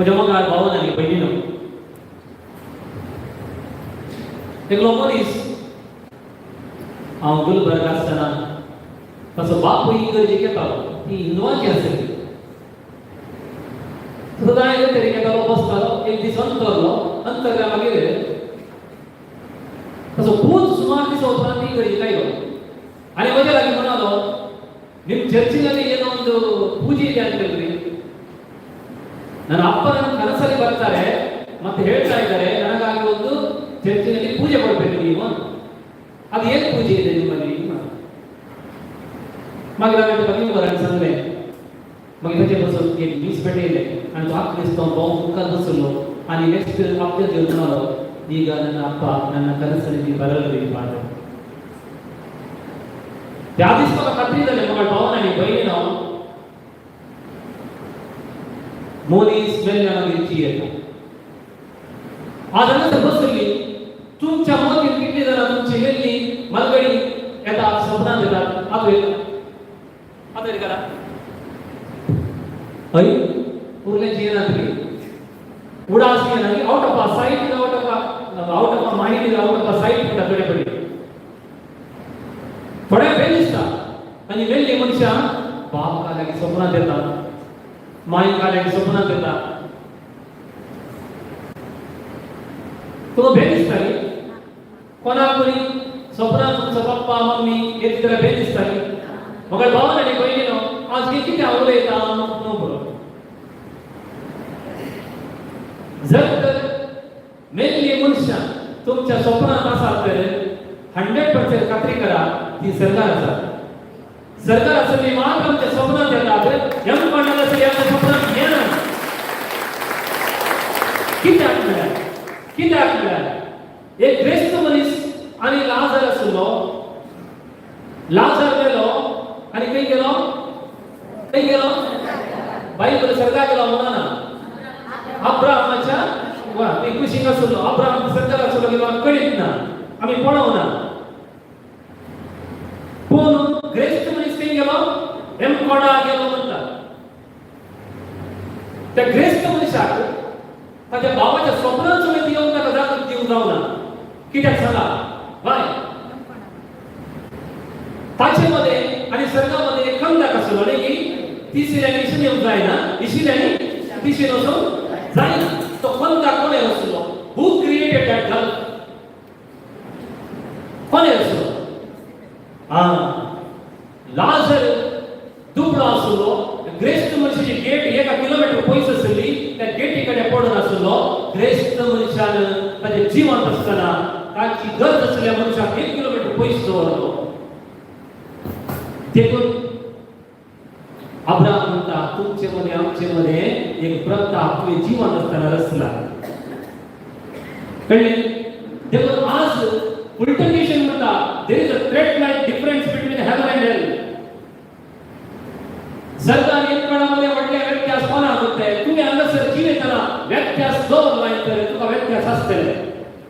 म्हज्या मगार भावान आनी भयणीनो एकलो मनीस हांव गुलबर्ग आसतना ताचो बापूय इगर्जेक येतालो ती हिंदुवांची आसली सदां तरी येतालो बसतालो एक दीस अंतरल्या मागीर ताचो खूब सुमार दीस उपरांत इगर्जेक आयलो आनी म्हज्या लागीं म्हणालो ನಿಮ್ಮ ಚರ್ಚಿನಲ್ಲಿ ಏನೋ ಒಂದು ಪೂಜೆ ಇದೆ ಅಂತ ಹೇಳಿದ್ರಿ ನನ್ನ ಅಪ್ಪ ನನ್ನ ಕನಸಲ್ಲಿ ಬರ್ತಾರೆ ಮತ್ತೆ ಹೇಳ್ತಾ ಇದ್ದಾರೆ ನನಗಾಗಿ ಒಂದು ಚರ್ಚಿನಲ್ಲಿ ಪೂಜೆ ಕೊಡಬೇಕು ನೀವು ಅದು ಏನು ಪೂಜೆ ಇದೆ ನಿಮ್ಮಲ್ಲಿ मग लागले बघितलं बरं सांगले मग इथे बसून एक 20 पेटेले आणि तो आखरीस्तो बाऊ मुखात बसलो आणि नेक्स्ट आपल्या जेवण आलो ಈಗ ನನ್ನ ಅಪ್ಪ ನನ್ನ ಕನಸಲ್ಲಿ ಬರಲಿಲ್ಲ ಪಾಠ त्या दिवशी मला खात्री झाली मग भावान आणि बहिणीनो मोनी स्मेलला गेली येतो आज नंतर बसली तुमच्या मनात किती जरा तुमची गेली मलगडी येता स्वप्नात येतात आता करा अय उरल्याची येणारी उडास येणारी out of sight out of mind out of site कडे पडली थोड्या वेळ दिसता आणि वेळी मनुष्या बाप काल्याक स्वप्नात येतात माई काल्याक स्वप्नात येतात तो भेट दिसताली कोणाक तरी स्वप्नात तुमचा पप्पा मम्मी येते त्याला भेट दिसताली मग भावान आणि बहिणीनो आज किती आवडले येता नो बरो जर तर मेल्ली मनुष्य तुमच्या स्वप्नात असाल तर 100% खात्री करा ती सरकार असा सरकार असं मी मात्र आमच्या स्वप्नात येतात यम कोणाला तरी आमच्या स्वप्नात येणार किती आपल्याला एक ग्रेस्त मनीस आणि लाजर असलो लाजर गेलो आणि काही गेलो बाईबल सरकार गेलो म्हणा ना अब्राहमाच्या वा ते कुशिंग असलो अब्राहम सरकार असलो गेलो कळीत ना आम्ही पळव ना पण ग्रेस्त मनीस काही गेलो एम कोडा गेलो म्हणतात त्या ग्रेस्त मनीसाक ताच्या बाबाच्या स्वप्नात सुद्धा येऊन ताका जागृत देऊ जावना कित्याक सांगा बाय ताचेमध्ये आणि सर्गामध्ये खंडाक असलो न्ही की तिसऱ्याने इशिन येऊन जायना इशिल्याने तिसऱ्याने वचून जायना तो खंडाक कोणे असलो हू क्रिएटेड दॅट गल्फ कोणे असलो लाजर दुबळो असलो ग्रेस्त मनशाची गेट 1 किलोमीटर पयस आसली त्या गेटी कडे पडून असलो ग्रेस्त मनशान ताचे जिवंत असताना ताची गरज असलेल्या मनशाक 1 किलोमीटर पयस दवरलो देखून अब्राहम म्हणता तुमचे मध्ये आमचे मध्ये एक प्रथा तुझे जीवन असताना रचला कळले देखून आज उल्टर्नेशन म्हणता there is a thread like difference between heaven and hell सरकार एक काळामध्ये म्हटल्या व्यत्यास कोणा होते तुम्ही अंगसर जिवेतना व्यत्यास दवरलाय तर तुका व्यत्यास आसतले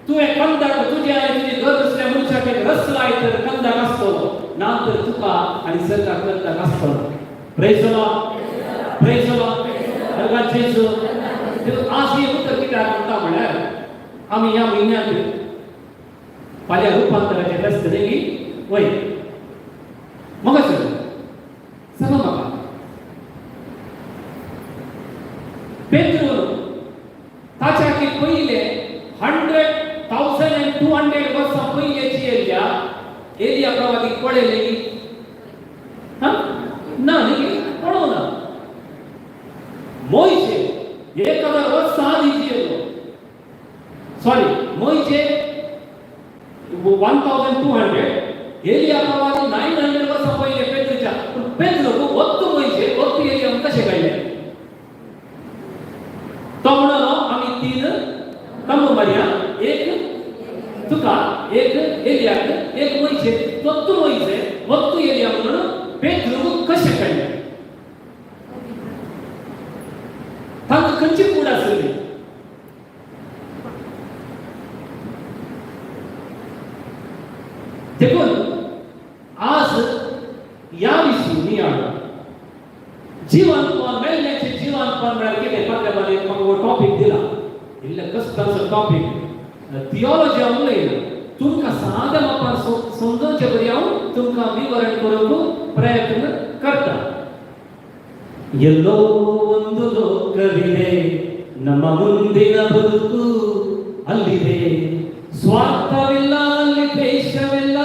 तुवें कंदाक तुझे आनी तुजी गरज असल्या मनशाक एक रचलाय तर कंदाक आसतलो ना तर तुका आनी सरकार कंदाक आसतलो प्रेज द लॉर्ड भगवान जेजू आज हे उत्तर कित्याक म्हणटा म्हळ्यार आमी ह्या म्हयन्यात फाल्यां रुपांतराचे रस्ते देगी वय म्हाका सांगा म्हाका पेद्रो ताच्या की पहिले 100,200 वर्सां पयलीची एरिया प्रवादी पडले हां ना न्ही पडो ना मोइशे 1000 वर्सां आदी जियलो सॉरी मोइशे 1200 एरिया प्रवादी 900 वर्सां पयले पेद्रोच्या पण पेद्रो वक्त मोइशे वक्त एरिया कशे कळले तो म्हणालो आम्ही 3 तंबू मारया एक तुका एक एलियाक एक मोइशे तो मोइशे वक्त एरिया म्हणून पेद्रो कशे कळले तांकां खंयची कूड आसली देखून आज या विषयी मी जीवन मेल्ल्याचे जीवन पण कितें पडले म्हाका इल्ले कसलो टॉपिक थियोलॉजी उरलें तुमकां सादें मापान समजोवचें बरी हांव तुमकां विवरण करूंक प्रयत्न करता. ಎಲ್ಲೋ ಒಂದು ಲೋಕವಿದೆ ನಮ್ಮ ಮುಂದಿನ ಬದುಕು ಅಲ್ಲಿದೆ, ಸ್ವಾರ್ಥವಿಲ್ಲ ಅಲ್ಲಿ, ದ್ವೇಷವಿಲ್ಲ,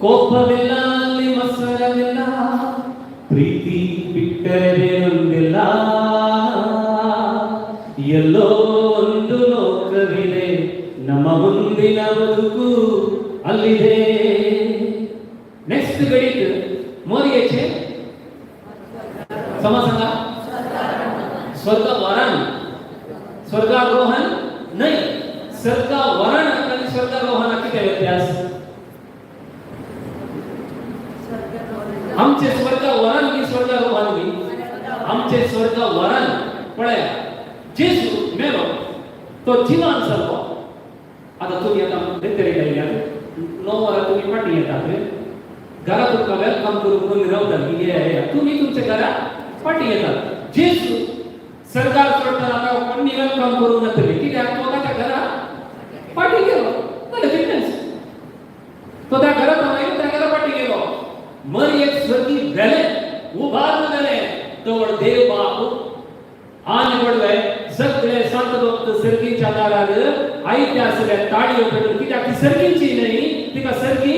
ಕೋಪವಿಲ್ಲ ಅಲ್ಲಿ, ಮತ್ಸರವಿಲ್ಲ, ಪ್ರೀತಿ ಬಿಟ್ಟರೆ ಒಂದಿಲ್ಲ. ಎಲ್ಲೋ ಒಂದು ಲೋಕವಿದೆ ನಮ್ಮ ಮುಂದಿನ ಬದುಕು ಅಲ್ಲಿದೆ. ನೆಕ್ಸ್ಟ್ ಗಣಿತ मोरयेचे समजा स्वर्गवरण स्वर्गारोहण नाही, स्वर्गवरण आणि स्वर्गारोहण किती व्यत्यास? आमचे स्वर्गवरण की स्वर्गारोहण की आमचे स्वर्गवरण पळया जेसू मेलो तो जिवान जालो. आता तुम्ही आता बेतरी गेल्या 9 वरा तुम्ही पाठी येतात घरात तुमका वेलकम करून रावतात की हे तुम्ही तुमच्या घरात पाठी येतात. जेसू सरकार सोडताना आता कोणी वेलकम करून नसले कित्याक तो त्या घरात पाठी गेलो जाल्यार डिफरन्स तो त्या घरात नाही त्या घरात पाठी गेलो. मर एक स्वर्गी गेले उभारले गेले तोवर देव बाप आणि पडले सगळे संत भक्त सर्गीच्या दारार आयत्या सगळ्या ताळयो पेटून कित्याक ती सर्गीची नाही तिका सर्गी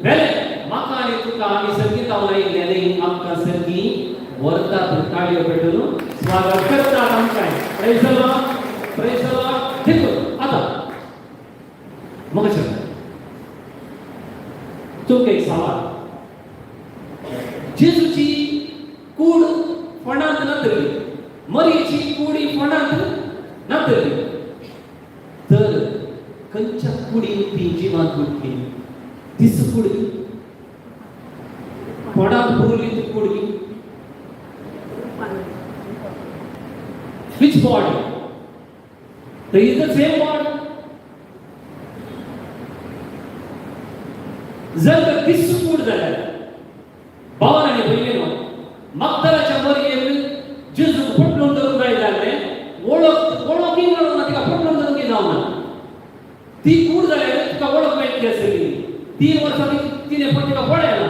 गेले म्हाका आनी तुका आमी सर्गी तावलाई गेले आमकां सर्गी वरतात ताळयो पेटून स्वागत करतात आमकां. Praise the Lord, praise the Lord. देखो आता मग तुमका एक सवाल, जेजूची कूड फणांत नतली, मरीची कुडी फणांत नतली, तर खंयच्या कुडीन ती जिवांत उरली? तीच कुडी फणांत पुरली ती कुडी. Which body? There is the same body. जर तर तीच कूड जाल्यार भावान आनी भयणीनो मग्दलाच्या मरयेन जेजूक पटलून धरून रावले वळखी मेळूंक ना, तिका पटलून धरून जावना. ती कूड जाल्यार तुका वळख मेळटली आसली. 3 वर्सां तिने पण तिका पळयला.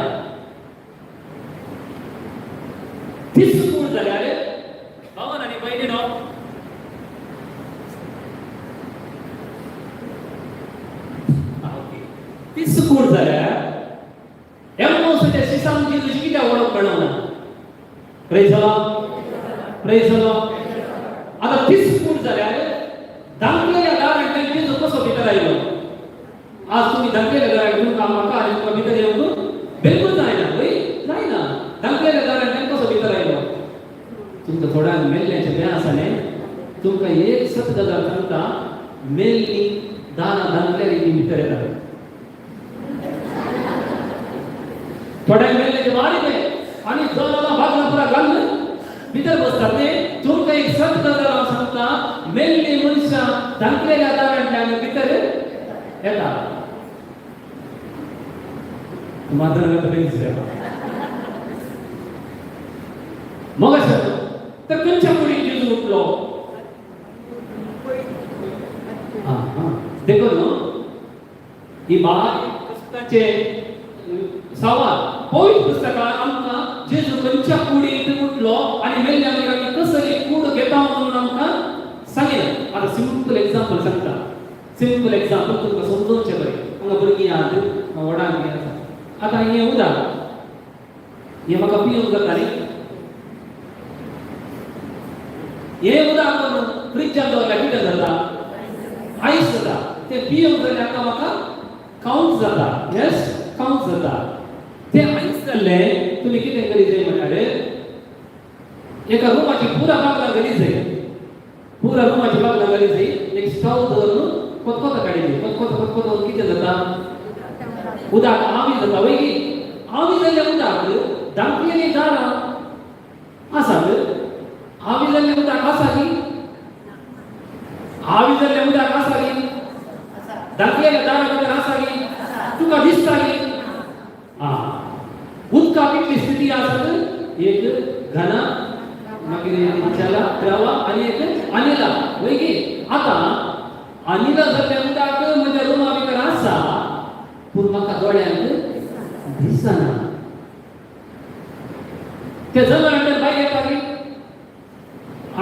तीच कूड जाल्यार भावान आनी भयणीनो तीच कूड जाल्यार एमोसाच्या शिसान जेजूची कित्याक वळख मेळना? Praise the Lord, praise the Lord. आता तीच कूड जाल्यार धांकलेल्या दारांतल्यान जेजू कसो भितर आयलो? आज तुम्ही धांकलेल्या दारांत तुमकां म्हाका आनी तुका भितर येवंक बिलकुल जायना, जायना. धांकलेल्या दारांतल्यान कसो भितर आयलो? तुमकां थोड्यांक मेल्ल्याचें भें आसा न्ही, तुमकां एक सत गजाल सांगता, मेल्लीं दारां धांकलेलीं भितर येतात. थोड्यांक मेल्ल्याचें बारीक आहे आणि जनाला भागला पुरा घालून भितर बसतात. ते तुमकां एक सत गजाल हांव सांगता, मेल्लीं मनशां धांकलेल्या दारांतल्यान भितर येतात. मग असं तर खंयच्या कुडीन जेजू उठलो? देखो न्हू ही बाय पुस्तकाचे सवाल पवित्र पुस्तकात आमकां जेजू खंयच्या कुडीन उठलो आनी मेल्ल्या मनशांनी कसली कूड घेता म्हणून आमकां सांगितलें. आता सिंपल एग्जांपल सांगता, सिंपल एग्जांपल तुमकां समजोवचें बरें. हांगा भुरगीं आहात, व्हडान बी आसा. आता हें उदक हें म्हाका पिवंक जाता न्ही, हें उदक फ्रिजांत दवरल्यार कितें जाता? आयस जाता. तें पिवंक जाल्यार आतां म्हाका कावंक जाता. यस, कावंक जाता. तें आयस जाल्लें तुमी कितें करी जाय म्हळ्यार एका रुमाची पुरा बागला घाली जाय, पुरा रुमाची बागला घाली जाय. एक स्टव दवरून कोतकोतो काडली. कोतकोतो कितें जाता? उदक आवी जाता. वयगी आवी जाल्लें उदक धांकलेलीं दारां आसात. आवी जाल्लें उदक आसा की? आवी जाल्लें उदक आसा की? धांकलेल्या दारां भितर आसा की? तुका दिसता की? उदका कितली स्थिती आसत? एक घन, मागीर जल, द्रव आनी एक अनिल. वयगी अनिला जाल्ल्या उदक म्हज्या रुमा भितर आसा पूण म्हाका दोळ्यांक दिसना. ते जनावरां भायर येताली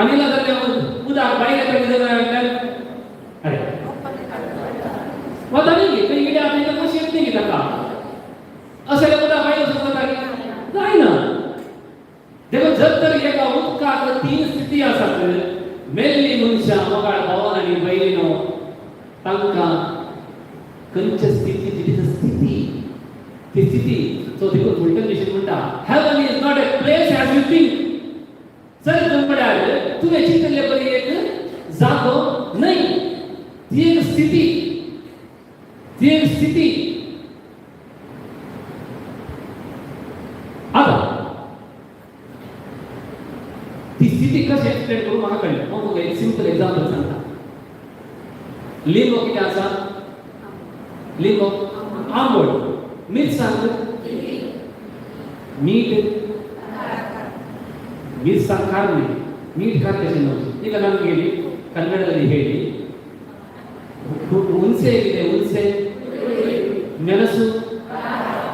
अनिला जाल्ल्या उदक भायर येताली जनावरां अरे वता न्ही खंय कितें आतां इथं कशी येत न्ही ताका अशें उदक भायर वचूंक जाताली जायना. देखो जर तर एका उदकाक 3 स्थिती आसात मेल्ली मनशां मोगाळ भावान आनी भयणीनो तांकां खंयच्या स्थितीची स्थिती ती स्थिती तो देखो उलटन दिशेन म्हणटा heaven is not a place as you think. चल तुमच्याकडे तुवें चिंतले परी एक जागो नाही ती एक स्थिती आता ती स्थिती कशी एक्सप्लेन करू म्हाका कळ्ळें. हांव तुका एक सिंपल एग्जांपल सांगता. लिंबो कितें आसा लिंबो आंबट मिरसांग ಮಿರ್ಸಾಂಗ್ ಕಾರ್ನಿ ಮೀಟ್ ಕಾರ್ಕೇಶನ್ ಈಗ ನಮ್ಗೆ ಹೇಳಿ ಕನ್ನಡದಲ್ಲಿ ಹೇಳಿ ಹುಣಸೆ ಹೇಗಿದೆ ಹುಣಸೆ ಮೆಣಸು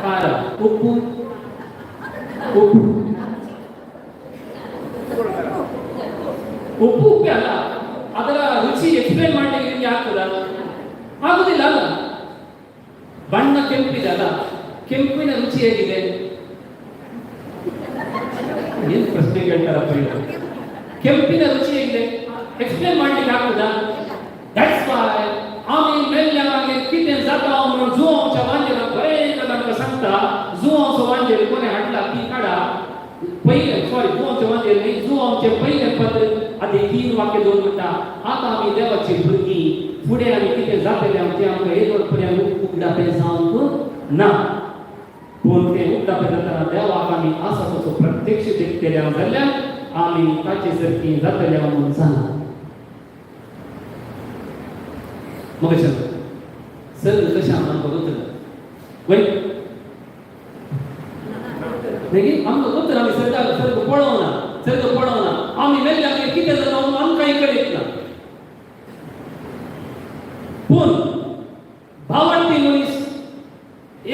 ಖಾರ ಉಪ್ಪು ಉಪ್ಪೆ ಅಲ್ಲ ಅದರ ರುಚಿ ಎಕ್ಸ್ಪ್ಲೇನ್ ಮಾಡಲಿಕ್ಕೆ ನಿಮಗೆ ಆಗ್ತದ ಆಗುದಿಲ್ಲ ಅಲ್ಲ. ಬಣ್ಣ ಕೆಂಪಿದೆ ಅಲ್ಲ ಕೆಂಪಿನ ರುಚಿ ಹೇಗಿದೆ ಏನು ಪ್ರಶ್ನೆ ಕೇಳ್ತಾರಪ್ಪ ಇದು. ಕೆಂಪಿನ ರುಚಿ ಹೇಗಿದೆ ಎಕ್ಸ್ಪ್ಲೇನ್ ಮಾಡ್ಲಿಕ್ಕೆ ಆಗ್ತದಾ? That's why आम्ही मेल्ल्यामागे कितें जाता म्हणून जुवांच्या वांजेला बरें तांकां सांगता जुवांचो वांजेर कोणें हाडला ती काडा पयले सॉरी जुवांचे वांजेर न्ही जुवांचे पयले पद आदी 3 वाक्य दोन म्हणटा आतां आमी देवाची भुरगीं फुडें आमी कितें जातलें तें आमकां एक पर्यंत उगडापें जावंक ना. पूण तें उगडापें जाताना देवाक आमी आसा तसो प्रत्यक्ष देखतले जाल्यार आमी ताचे सारकीं जातले म्हणून सांग. मग सर कशें आमकां बरोबर वय देखीक आमकां दोतोर आमी सर्ग पळोवना आमी मेल्ल्या कितें जाता आमकांय कळीत ना. पूण भावंडी मनीस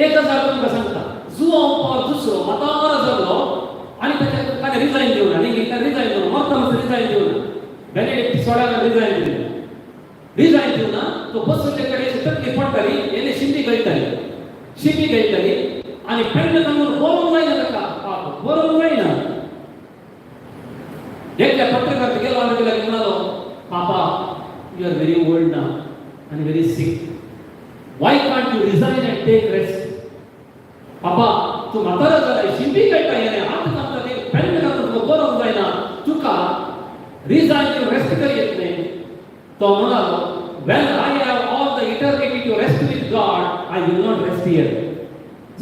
1000 तुमकां सांगता जुवांव दुसरो म्हातारो जालो आनी ताणें रिजायन दिवना न्ही रिजायन दिवना मरता म्हणटा रिजायन दिवना बेनेडिक्ट सोडाक रिजायन दिवना तो बसचे कडेन तकली पडटाली येणे शिंपी गळटाली आनी पेंड तांदूळ बरोवंक जायना ताका बरोवंक जायना. एकल्या पत्रकाराक गेलो आनी ताका म्हणालो papa you are very old now and very sick. Why can't you resign and take rest? Papa, तू म्हातारा जाला शिंपी गळटा येणे हात घालता ते पेंड घालता तुका बरोवंक जायना तुका रिजायन टू रेस्ट करी येत नाही. तो म्हणालो when I have all the eternity to rest with God, I will not rest here.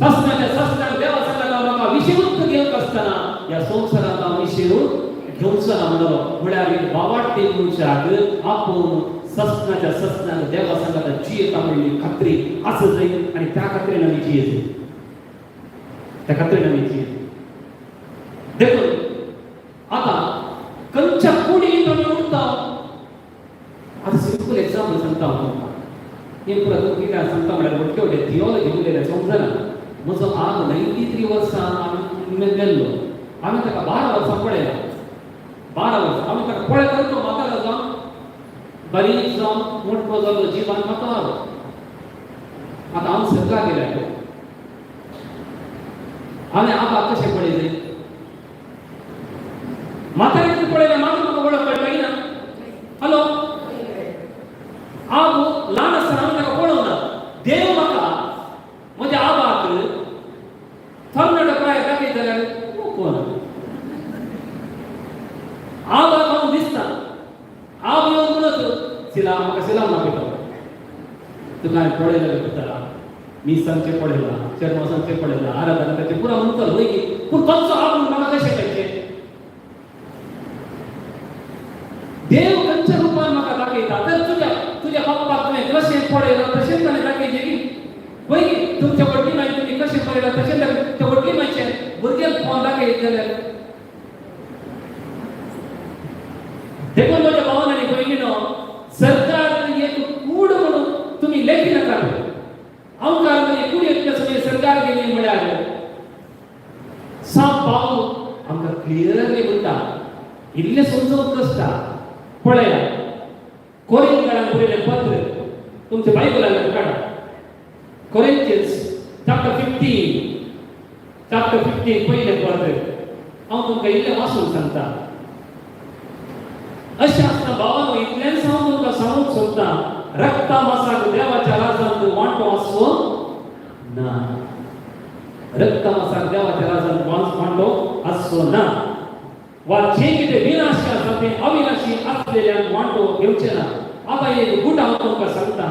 सस्त्यान देवा सांगता म्हाका विषयवंत घेवंक आसतना ह्या संवसारांत हांव विषय घेवचो ना म्हणलो. म्हळ्यार वावाडटे मनशाक आपूण सस्त्यान देवा सांगता जियेता म्हणली खात्री असं जाईल आणि त्या खात्रेन आमी जियेत त्या खात्रेन आमी जियेत. देखून आता खंयच्या कुडींत आमी उरता आता सिंपल एग्जांपल सांगता हांव तुमकां. एक परत कितें सांगता म्हळ्यार मोठे व्हडले थियोलॉजी उलयले समजना. म्हजो आग 93 वर्सां आमी मेल्लो आमी ताका 12 वर्सां पळयला 12 वर्सां आमी ताका पळयता तो म्हातारो जावन बारीक जावन मोठो जालो जिवान म्हातारो. आतां हांव सगळ्याक गेल्यार आनी आतां कशें पळयलें म्हाताऱ्याक पळयलें म्हाका वळख कळटाय ना. हॅलो हांव ल्हान आसतना हांव ताका पळोवना. देव म्हाका म्हज्या आबाक थंड प्राय दाखयत जाल्यार कोण आबाक हांव दिसता आब येवन म्हणत म्हाका सिलाम दाखयता तुका हांवें पळयलें करता मिसांचें पळयलां चर्मासांचें पळयलां आराधनाचें पुरा म्हणटलो वय पूण तोचो आब म्हाका कशें कळचें. देव खंयच्या रुपान म्हाका दाखयता तर तुज्या बापाक तुवें कशें पळयलां तशेंच ताणें दाखयचें न्ही. पळय तुमच्या व्हडली मांय तुमी कशें पळयलां तशेंच त्या व्हडली मांयचें भुरग्याक फोन दाखयत जाल्यार देखून म्हज्या भावान आनी भयणीनो सरकार एक खूब पळया कोरिंथीयांक बरयलें पत्र तुमच्या बायबलांत काढा कोरिंथियन्स चॅप्टर 15 पयलें पत्र हांव तुमकां इल्लें वाचून सांगता अशें आसता भावांनो इतलेंच हांव तुमकां सांगूंक सोदतां रक्ता मासाक देवाच्या राजांत वांटो आसचो ना रक्ता मासाक देवाच्या राजांत वांटो आसचो ना वा जे कितें विनाशी आसा तें अविनाशी आसलेल्यान वांटो घेवचें ना आतां एक गूढ हांव तुमकां सांगता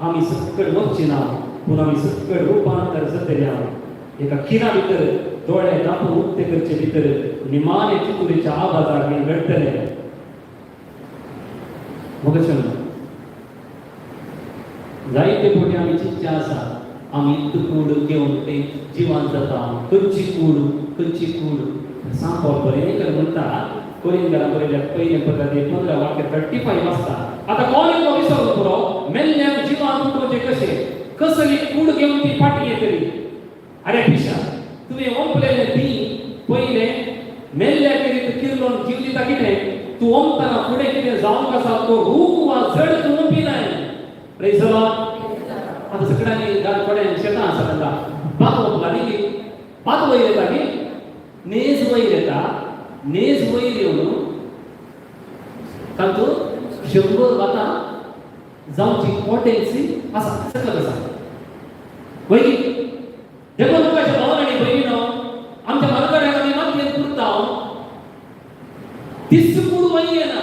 आमी सकयल मरचीं ना पूण आमी सकयल रुपांतर जातलीं आहोत एका खिणा भितर दोळे धांपून उक्ते करचे भितर निमाणे चितुलेच्या आवाजाक हें घडटलें मोगचन जायते फावटी आमी चिंतचे आसा आमी इतलो कूड घेवन ते जिवांत जाता खंयची कूड सांग पावल बरें म्हणटा कोरिंथीयांक बरयल्या पयलें पत्रांत 15 वाक्य 35 वाचता आतां कोण तो विसरलो पुरो मेल्ल्याक जिवांत उठोवचे कशें कसली कूड घेवन ती फाटी येतली अरे पिशा तुवें ओंपलेलें ती पयलें मेल्ल्या किर्लोन जीव दिता कितें तू ओंपतना फुडें कितें जावंक आसा तो रूप वा जड तूं ओंपिनाय प्रेज द लॉर्ड आतां सगळ्यांनी थोड्यां शेतां आसा तांकां भात ओंपला न्ही भात वयर येता न्ही नेज वयर येता नेज वयर येवन तातूंत 100 भातां जावची पोटेन्सी आसा सकल आसा वयली देखून तुमच्या भावांनी भयणीनो आमच्या मरकड्याक आमी मातयेंत पुरता तीच कूड वयर येना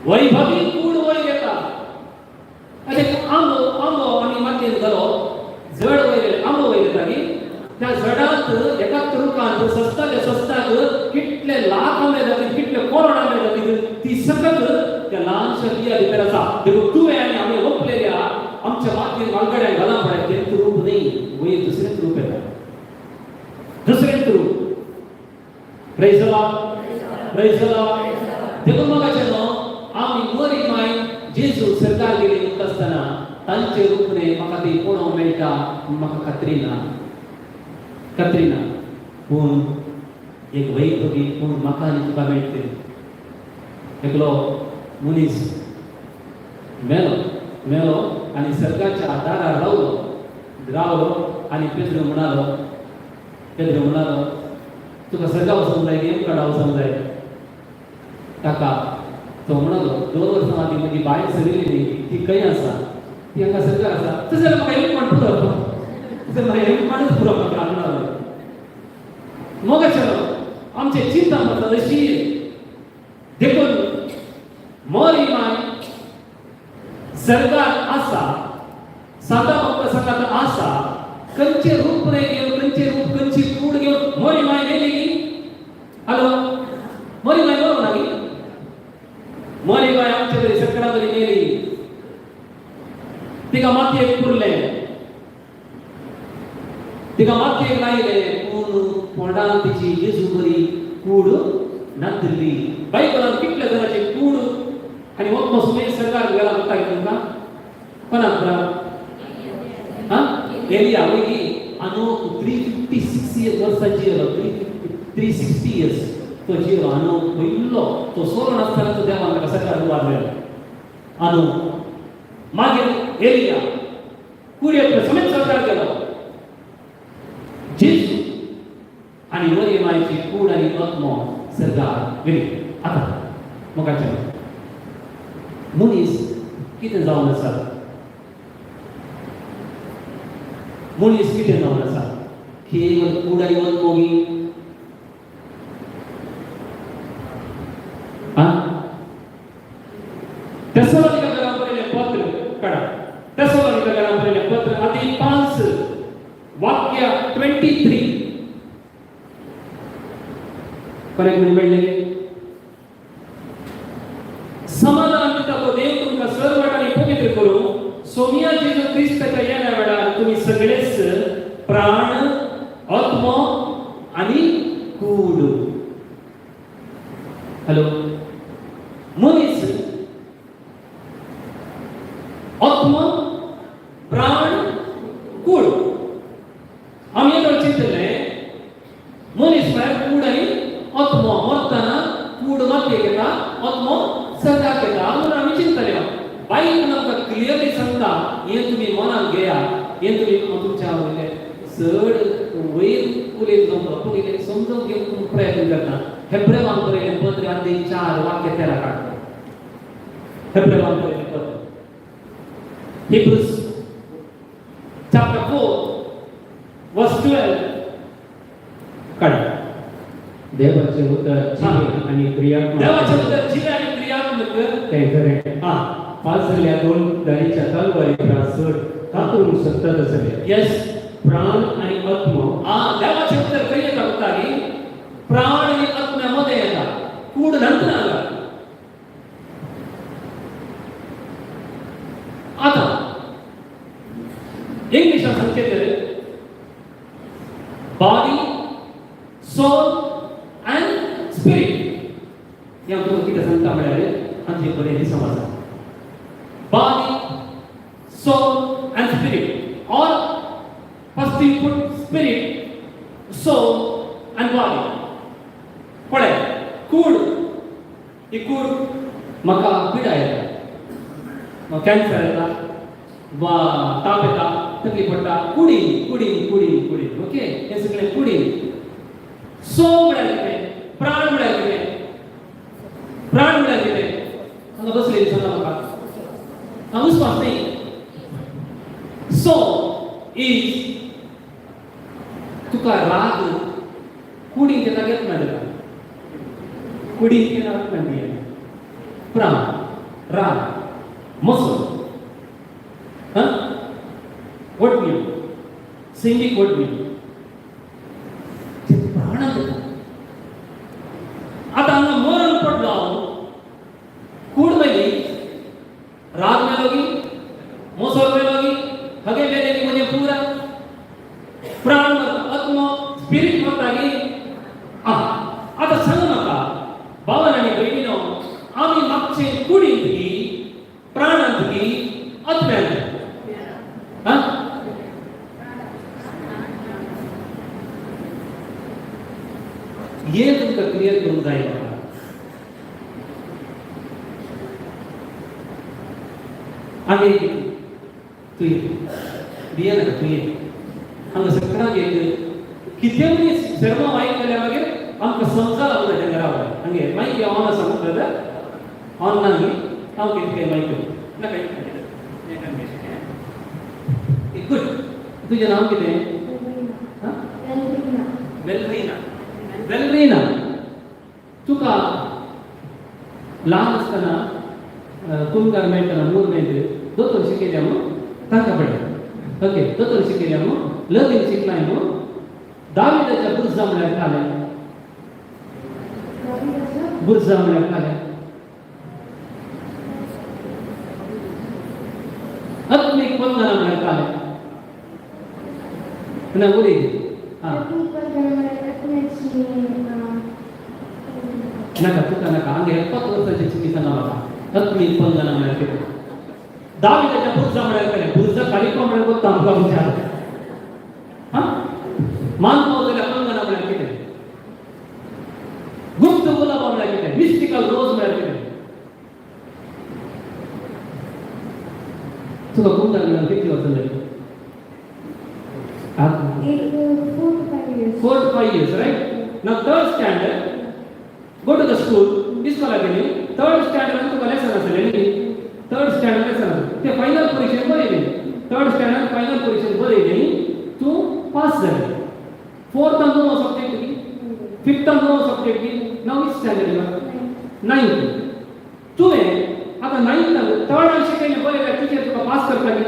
वैभवी कूड वयर येता अशें आंबो आमी मातयेंत घालप जड वयर येता आंबो वयर येता न्ही त्या जडांत एकाच रुखांत सस्ताक कितले लाख आंबे जातील कितले करोड आंबे जातील ती सकल त्या ल्हानशा बिया भितर आसा देखून तुवें आनी आमी ओंपलेल्या आमच्या मातयेंत वांगड्याक घालप पळय तें रूप न्ही वयर दुसरेंच रूप येता दुसरेंच रूप प्रेज द लॉर्ड देखून म्हाका न्हू आमी मोरी माय जेजू सरकार गेली म्हणटा आसतना तांचे रूपने म्हाका ती पळोवंक मेळटा म्हाका खात्री ना पूण एक वैभवी पूण म्हाका आनी तुका मेळटली एकलो मनीस मेलो आनी सर्गाच्या दारार रावलो आनी पेद्रो म्हणालो तुका सर्गा वचूंक जाय गेम काडा वचूंक जाय ताका तो म्हणालो 2 वर्सां आदी म्हजी बायल सरिल्ली ती खंय आसा ती हांगा सरकार आसा तशें जाल्यार म्हाका एक माण पुरो तशें म्हाका एक माणूच पुरो म्हाका म्हणालो मग आमचे चिंता म्हणटा अशी देखून मोरी माय सरकार आसा सादा भक्त संघात आसा खंयचे रूप रे घेवन खंयचे रूप खंयची कूड घेवन मोरी माय गेली हॅलो मोरी माय बरोबर ना मोरी माय आमच्या घरी सकरा बरी गेली तिका मातयेक पुरलें तिका मातयेक लायलें पूण पोंडान तिची जेजू बरी कूड नातली बायबलांत कितले तरांचे कूड आनी हो सुमेर सरकार गेला म्हणटा तुमकां कोणाक हा एलिया वयली आनो 356 वर्सांची 360 इयर्स तो जियो आनो पयलो तो सोरो नासतना तो देवान ताका सरकार उबारलेलो आनो मागीर एलिया कुडयेंतलो समेत सरकार गेलो जेजू आनी मोरी मायची कूड आनी आत्मो सरकार गेली आतां मोगाचें मनीस कितें जावन आसा मनीस कितें जावन आसा केवल कूड आनी आत्मोगी तेसलोनिकेंकांक बरयलें पत्र काडा तेसलोनिकेंकांक बरयलें पत्र आदी 5 वाक्य 23 कोणाक मेळ्ळें समाधान दिता तो देव तुमकां सर्वटांनी पवित्र करूं सोमिया जेजू क्रिस्ताच्या येण्या वेळार तुमी सगळेच प्राण आत्मा आनी कूड हॅलो मनीस आत्मा प्राण कूड आमी येदो चिंतलें मनीस म्हळ्यार कूड आनी आत्मा मरतना कूड मातयेक येता आत्मा यें तुम्ही तुमच्या वयले चड वयर उलयत नव्हतो पूण इल्लें समजून घेवंक तुमी प्रयत्न करता हेब्रेवान बरयलें पत्र आनी 4 वाक्य तेला काडटा हेब्रेवान बरयलें पत्र Hebrews chapter 4 verse 12 काढा देवाचे उतर जीवन आणि क्रियात्मक देवाचे उतर जीवन आणि क्रियात्मक ते खरे पाजलेल्या दोन दारीच्या तलवारीच्या चढ कातरून सत्तर असले यस प्राण आणि आत्मा देवाचे उतर खंय येता उतारी प्राण आणि आत्म्यामध्ये येता कूड नंतर आला आता इंग्लिश संकेत बॉडी सोल एंड स्पिरिट या दोन किती सांगता मिळाले आणि बरे समजा बॉडी सोल एंड स्पिरिट और first you put spirit soul and body पळे कूड ही कूड म्हाका पिडा येता कॅन्सर येता वा ताप येता तकलीफ पडटा कुडीन ओके हे सगळे कुडीन सो म्हळ्यार कितें प्राण म्हळ्यार कितें प्राण म्हळ्यार कितें हांगा बसलेली सांगा म्हाका हांव उसपास न्ही सो इज तुका राग कुडीन केन्ना घेत ना तुका कुडीन केन्ना वचना न्ही प्राण राग मसो what mean singing what mean प्राण आता हांगा मरण पडलो कूड मेली राग मेलोगी मोसोर मेलोगी हगे मेलेगी म्हणजे पुरा प्राण आत्मा स्पिरिट म्हणटाली आता सांग म्हाका भावन आनी भयणीनो आमी मागचे कुडींत की प्राणांत की आत्म्यांत ये तुमका क्लियर करून जाय म्हाका आगे तू ये ना तू ये हांगा सगळ्यांक एक कितें मनीस शर्मा वाईट केल्या मागीर आमकां समजा लागलो तें घरा वयर हांगे मागीर ऑन आसा म्हणटा ऑन ना न्ही हांव कितें मागीर नाका गुड तुझें नांव कितें वेलरीना तुका ल्हान आसतना कुंकार मेळटना मुवमेंट दोतोर शिकयल्या न्हू तांकां पडलें ओके दोतोर शिकयल्या न्हू लगीन शिकलाय न्हू दाविदाच्या बुरजा म्हळ्यार कालें बुरजा म्हळ्यार कालें आत्मीक बंधना म्हळ्यार कालें ना उलय नाका तुका नाका हांगे 70 वर्सांची चुकी सांगा म्हाका आत्मीक बंधना म्हळ्यार कितें दाविदाच्या बुरजा म्हळ्यार कालें बुरजा खाली म्हळ्यार कोत्ता आमकां विचार मानपाक जाल्यार बंधना म्हळ्यार कितें गुप्त गुलाबा म्हळ्यार कितें मिस्टिकल रोज म्हळ्यार कितें तुका कुंकार म्हळ्यार कितली वर्सां जाली 4 to 5 years, right? Now third standard, go to the school. Iskola गेली. Third standard आणि तुका lesson असेल न्ही. Third standard lesson. ते final परीक्षेक बरयले. Third standard final परीक्षेक बरयले. तू पास जाले. Fourth and no subject की. Fifth and no subject की. Now which standard you are? 9th. तुवें आता 9th third आणि शिकयले बरयले टीचर तुका पास करता की.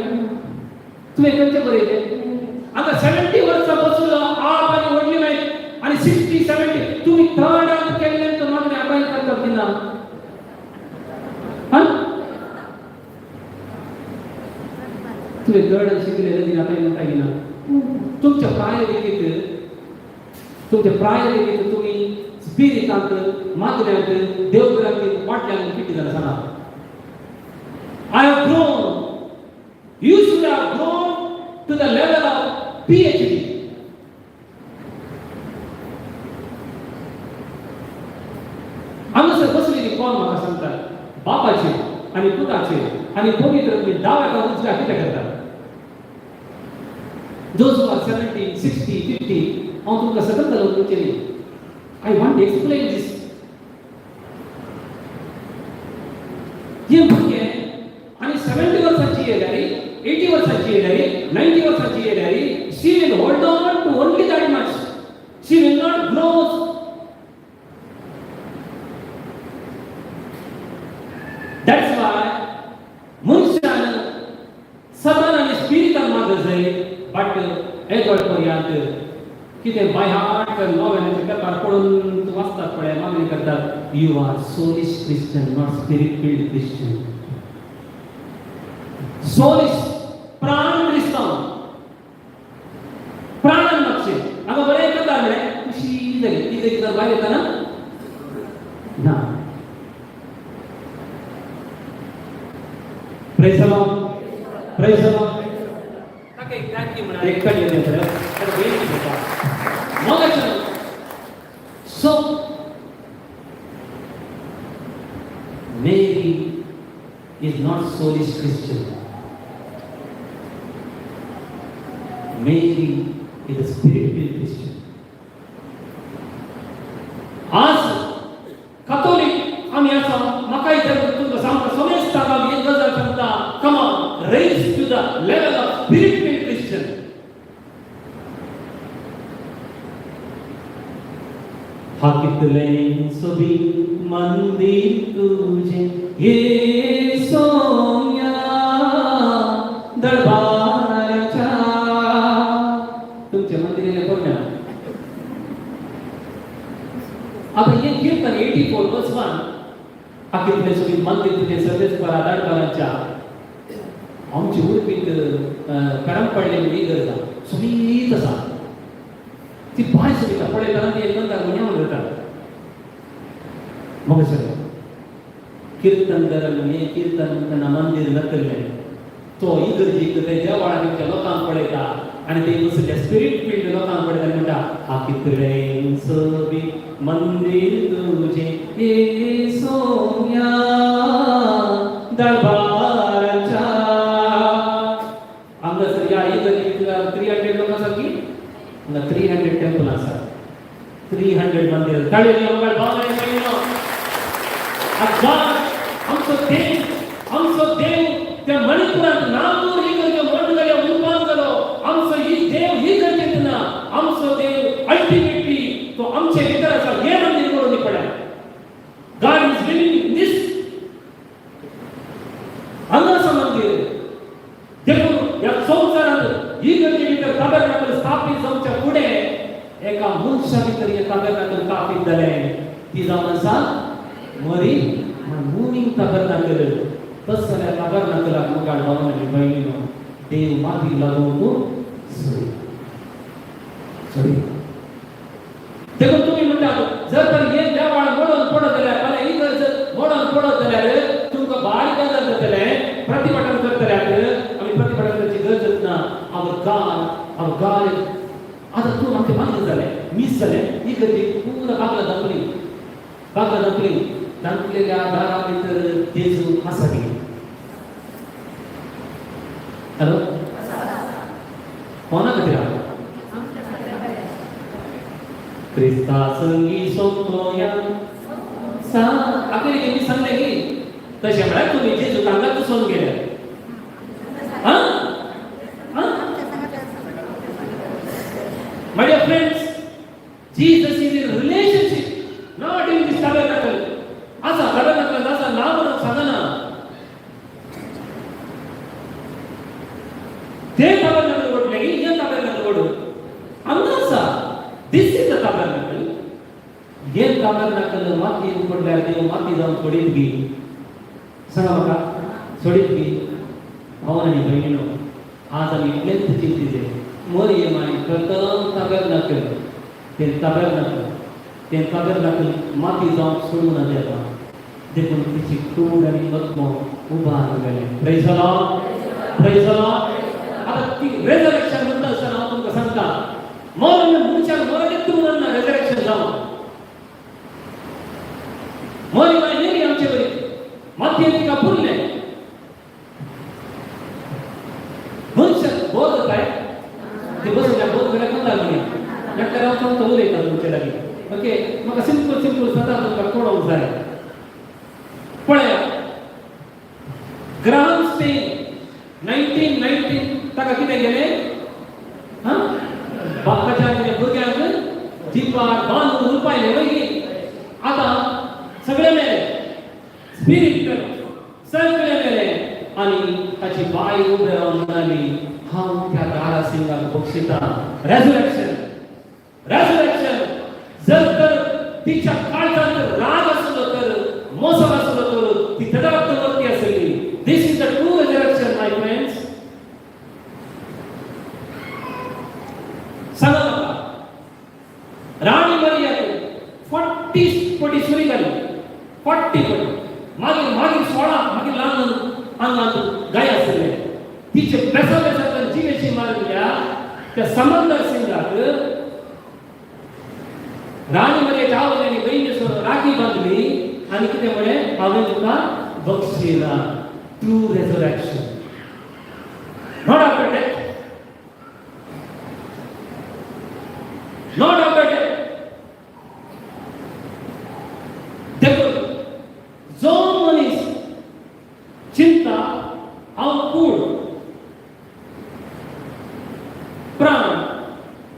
तुवें खंयचे बरयले? आता 70 वर्ष बसलो आप आणि वडली माहिती आणि 60 70 तुम्ही थर्ड अंक केले तर मागणे अकाई करतात की ना तुम्ही थर्ड अंक शिकलेले दिन अकाई म्हणता की ना तुमच्या प्रायोरिटीत तुम्ही स्पिरिटांत मागण्यांत देवघरांत वाटल्यान किती जाणां सांगा I have grown. You should have grown to the level of PhD. आमचं बसलेली कोण म्हाका सांगता बापाचे आणि पुताचे आणि पवित्र डाव्या का उजव्या कितें करता those who are 70, 60, 50, हांव तुमकां सकत घालून दिवचें I want to explain this. हे भुरगे आनी 70 वर्सांची येयल्यारी 80 वर्सांची येयल्यारी 90 वर्सांची येयल्यारी she will hold on to only that much. She will not grow. That's why मनशान सदां आनी स्पिरिटान मागत जाय बट एगोड पर्यंत कितें बाय हार्ट नोवेलाचे पेपर पळोवन तूं वाचतात पळय मागणी करतात you are soulish Christian not spirit filled Christian soulish प्राण क्रिस्तांव प्राणान मागचे हांगा बरें करता म्हळ्यार खुशी जाली कितें कितें भायर येता ना Praise the Lord. Praise the Lord. ताका एक टाकी म्हणा एक कडी येता तर वेळ घेता मगाच्या so Mary is not soulish Christian. Mary is a spirit-filled Christian. आज कॅथोलिक आम्ही असा म्हाकाय तर तुमकां सांगता समेस्ताक आमी एक गजाल सांगता come on raise to the level of spirit filled Christian हाकितलें सोबी मंदिर तुझे ये सोन्या दरबारच्या तुमचे मंदिर कोण आता ये कीर्तन 84 verse 1 हाकितलें सोबी मंदिर तुझे सर्वेस परा दरबारच्या आमची उडपीत करम पडलेली गरजा सुनीत आसा ती बाय सुनीता पळयतना ती एकदम गुन्यांव जाता मग सर कीर्तन करले कीर्तन म्हणटना मंदिर जातलें तो इगर्जीक ते देवाळांच्या लोकांक पळयता आनी ते दुसऱ्या स्पिरिट फील्ड लोकांक पळयता आनी म्हणटा हाकितलें सोबी मंदिर तुझे हे सोन्या दरबारच्या हांगासर या इगर्जीक 300 लोक आसा की 300 टेंपल आसा 300 मंदिर ताळेली आमकां भावना येयलो आमचो देव त्या मणिपुरात नागपूर ही करके मंडळाच्या उपान केलो आमचो ही देव ही करके ना आमचो देव अल्टिमेटली तो आमचे भितर आसा हे मंदिर करून पडा God is living in this हांगासर मंदिर देखून या संवसारांत ही करके भितर ताबेरनाकल स्थापीत जावच्या फुडें एका मनशा भितर हे ताबेरनाकल स्थापीत जालें ती जावन आसा मरी मुनींग ताबेरनाकल तस जाल्यार ताबेरनाकलाक मुखार भावना आनी भयणीनो देव माती लागून सॉरी देखून तुमी म्हणटात जर तर हे देवाळ मोडून पडत जाल्यार आनी ही जर मोडून पडत जाल्यार तुमकां भारी गजाल जातलें प्रतिभटन करतल्याक आमी प्रतिभटन करची गरज ना आवर गाड आतां तूं म्हाका मागीर जालें मीस जालें ही गती पूर्ण कागला दपली दांतलेल्या दारा भितर जेजू आसा की हॅलो कोणा खातीर आहा क्रिस्ता संगी सोंपलोया आखरी मी सांगले की तशें म्हळ्यार तुमी जेजू तांकां तुसोन गेले My dear friends, Jesus is in relationship, not in this tabernacle. Asa tabernacle asa naam sagana. They tabernacle would legi, ye tabernacle would. Amnasa, this is the tabernacle. Ye tabernacle mati upodla dev mati जाऊन सोडीत गी. सांगा बघा, सोडीत गी. भावनानी बहिणीनो, आज आम्ही इतलेच चिंतित आहे. मोर ये माय प्रथम ताबेरनाकल ते ताबेरनाकल माती जावन सोडून देता देखून तिची तोंड आनी आत्मो उबार गेले प्रेज द लॉर्ड आता ती रेजरेक्शन म्हणटा आसतना हांव तुमकां सांगता मोर मनशाक मरत तूं म्हणना रेजरेक्शन जावन मोर ये माय नेली आमचे बरी मातयेन तिका पुरले मनशाक बोध काय ते चवता उलयता तुमचे लागीं ओके म्हाका सिंपल सदां तुमकां कळोवंक जाय पळया ग्राहम स्टेन 1919 ताका कितें गेलें बापाच्या भुरग्यांक जिपार बांदून उरपायले वय आतां सगळे मेले स्पिरीट सगळे मेले आनी ताची बाय उबे रावन म्हणाली हांव त्या दारा सिंगाक बक्षिता रेझरेक्शन जर तर तिच्या काळजांत राग असलो तर मोसम असलो तर ती तदावरती असली this is the true resurrection my friends सांगा म्हाका राणी मरिया 40 पटी सुरी घाली 40 पटी मागीर 16 मागीर ल्हान आंगांत गाय आसले तिचे बेसातल्यान जिवेची मारल्या त्या समंदर सिंगाक राणी मरियाच्या आवल्यानी बहिणीसोबत राखी बांधली आणि कितें म्हळें हांवें तुका बक्षिला true resurrection not after death not after death देखो जो मनीस चिंता अंकुर प्राण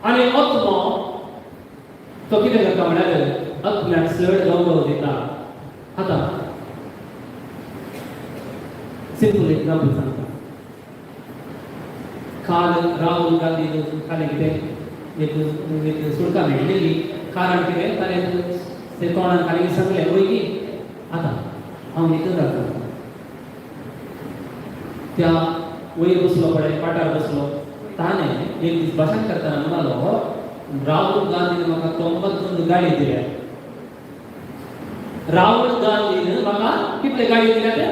आणि आत्मा तो कितें करता म्हळ्यार आत्म्याक चड गौरव दिता आतां सिंपल एक्झाम्पल सांगता काल राहुल गांधी काल कितें एक सुडका मेळिल्ली कारण कितें ताणें ते तोंडान खाली सांगलें वय की आतां हांव न्हिदून रावता त्या वयर बसलो पळय पाटार बसलो ताणें एक दीस भाशण करतना म्हणालो राहुल गांधीन म्हाका 92 गाडी दिल्या राहुल गांधीन म्हाका कितले गाडी दिल्या ते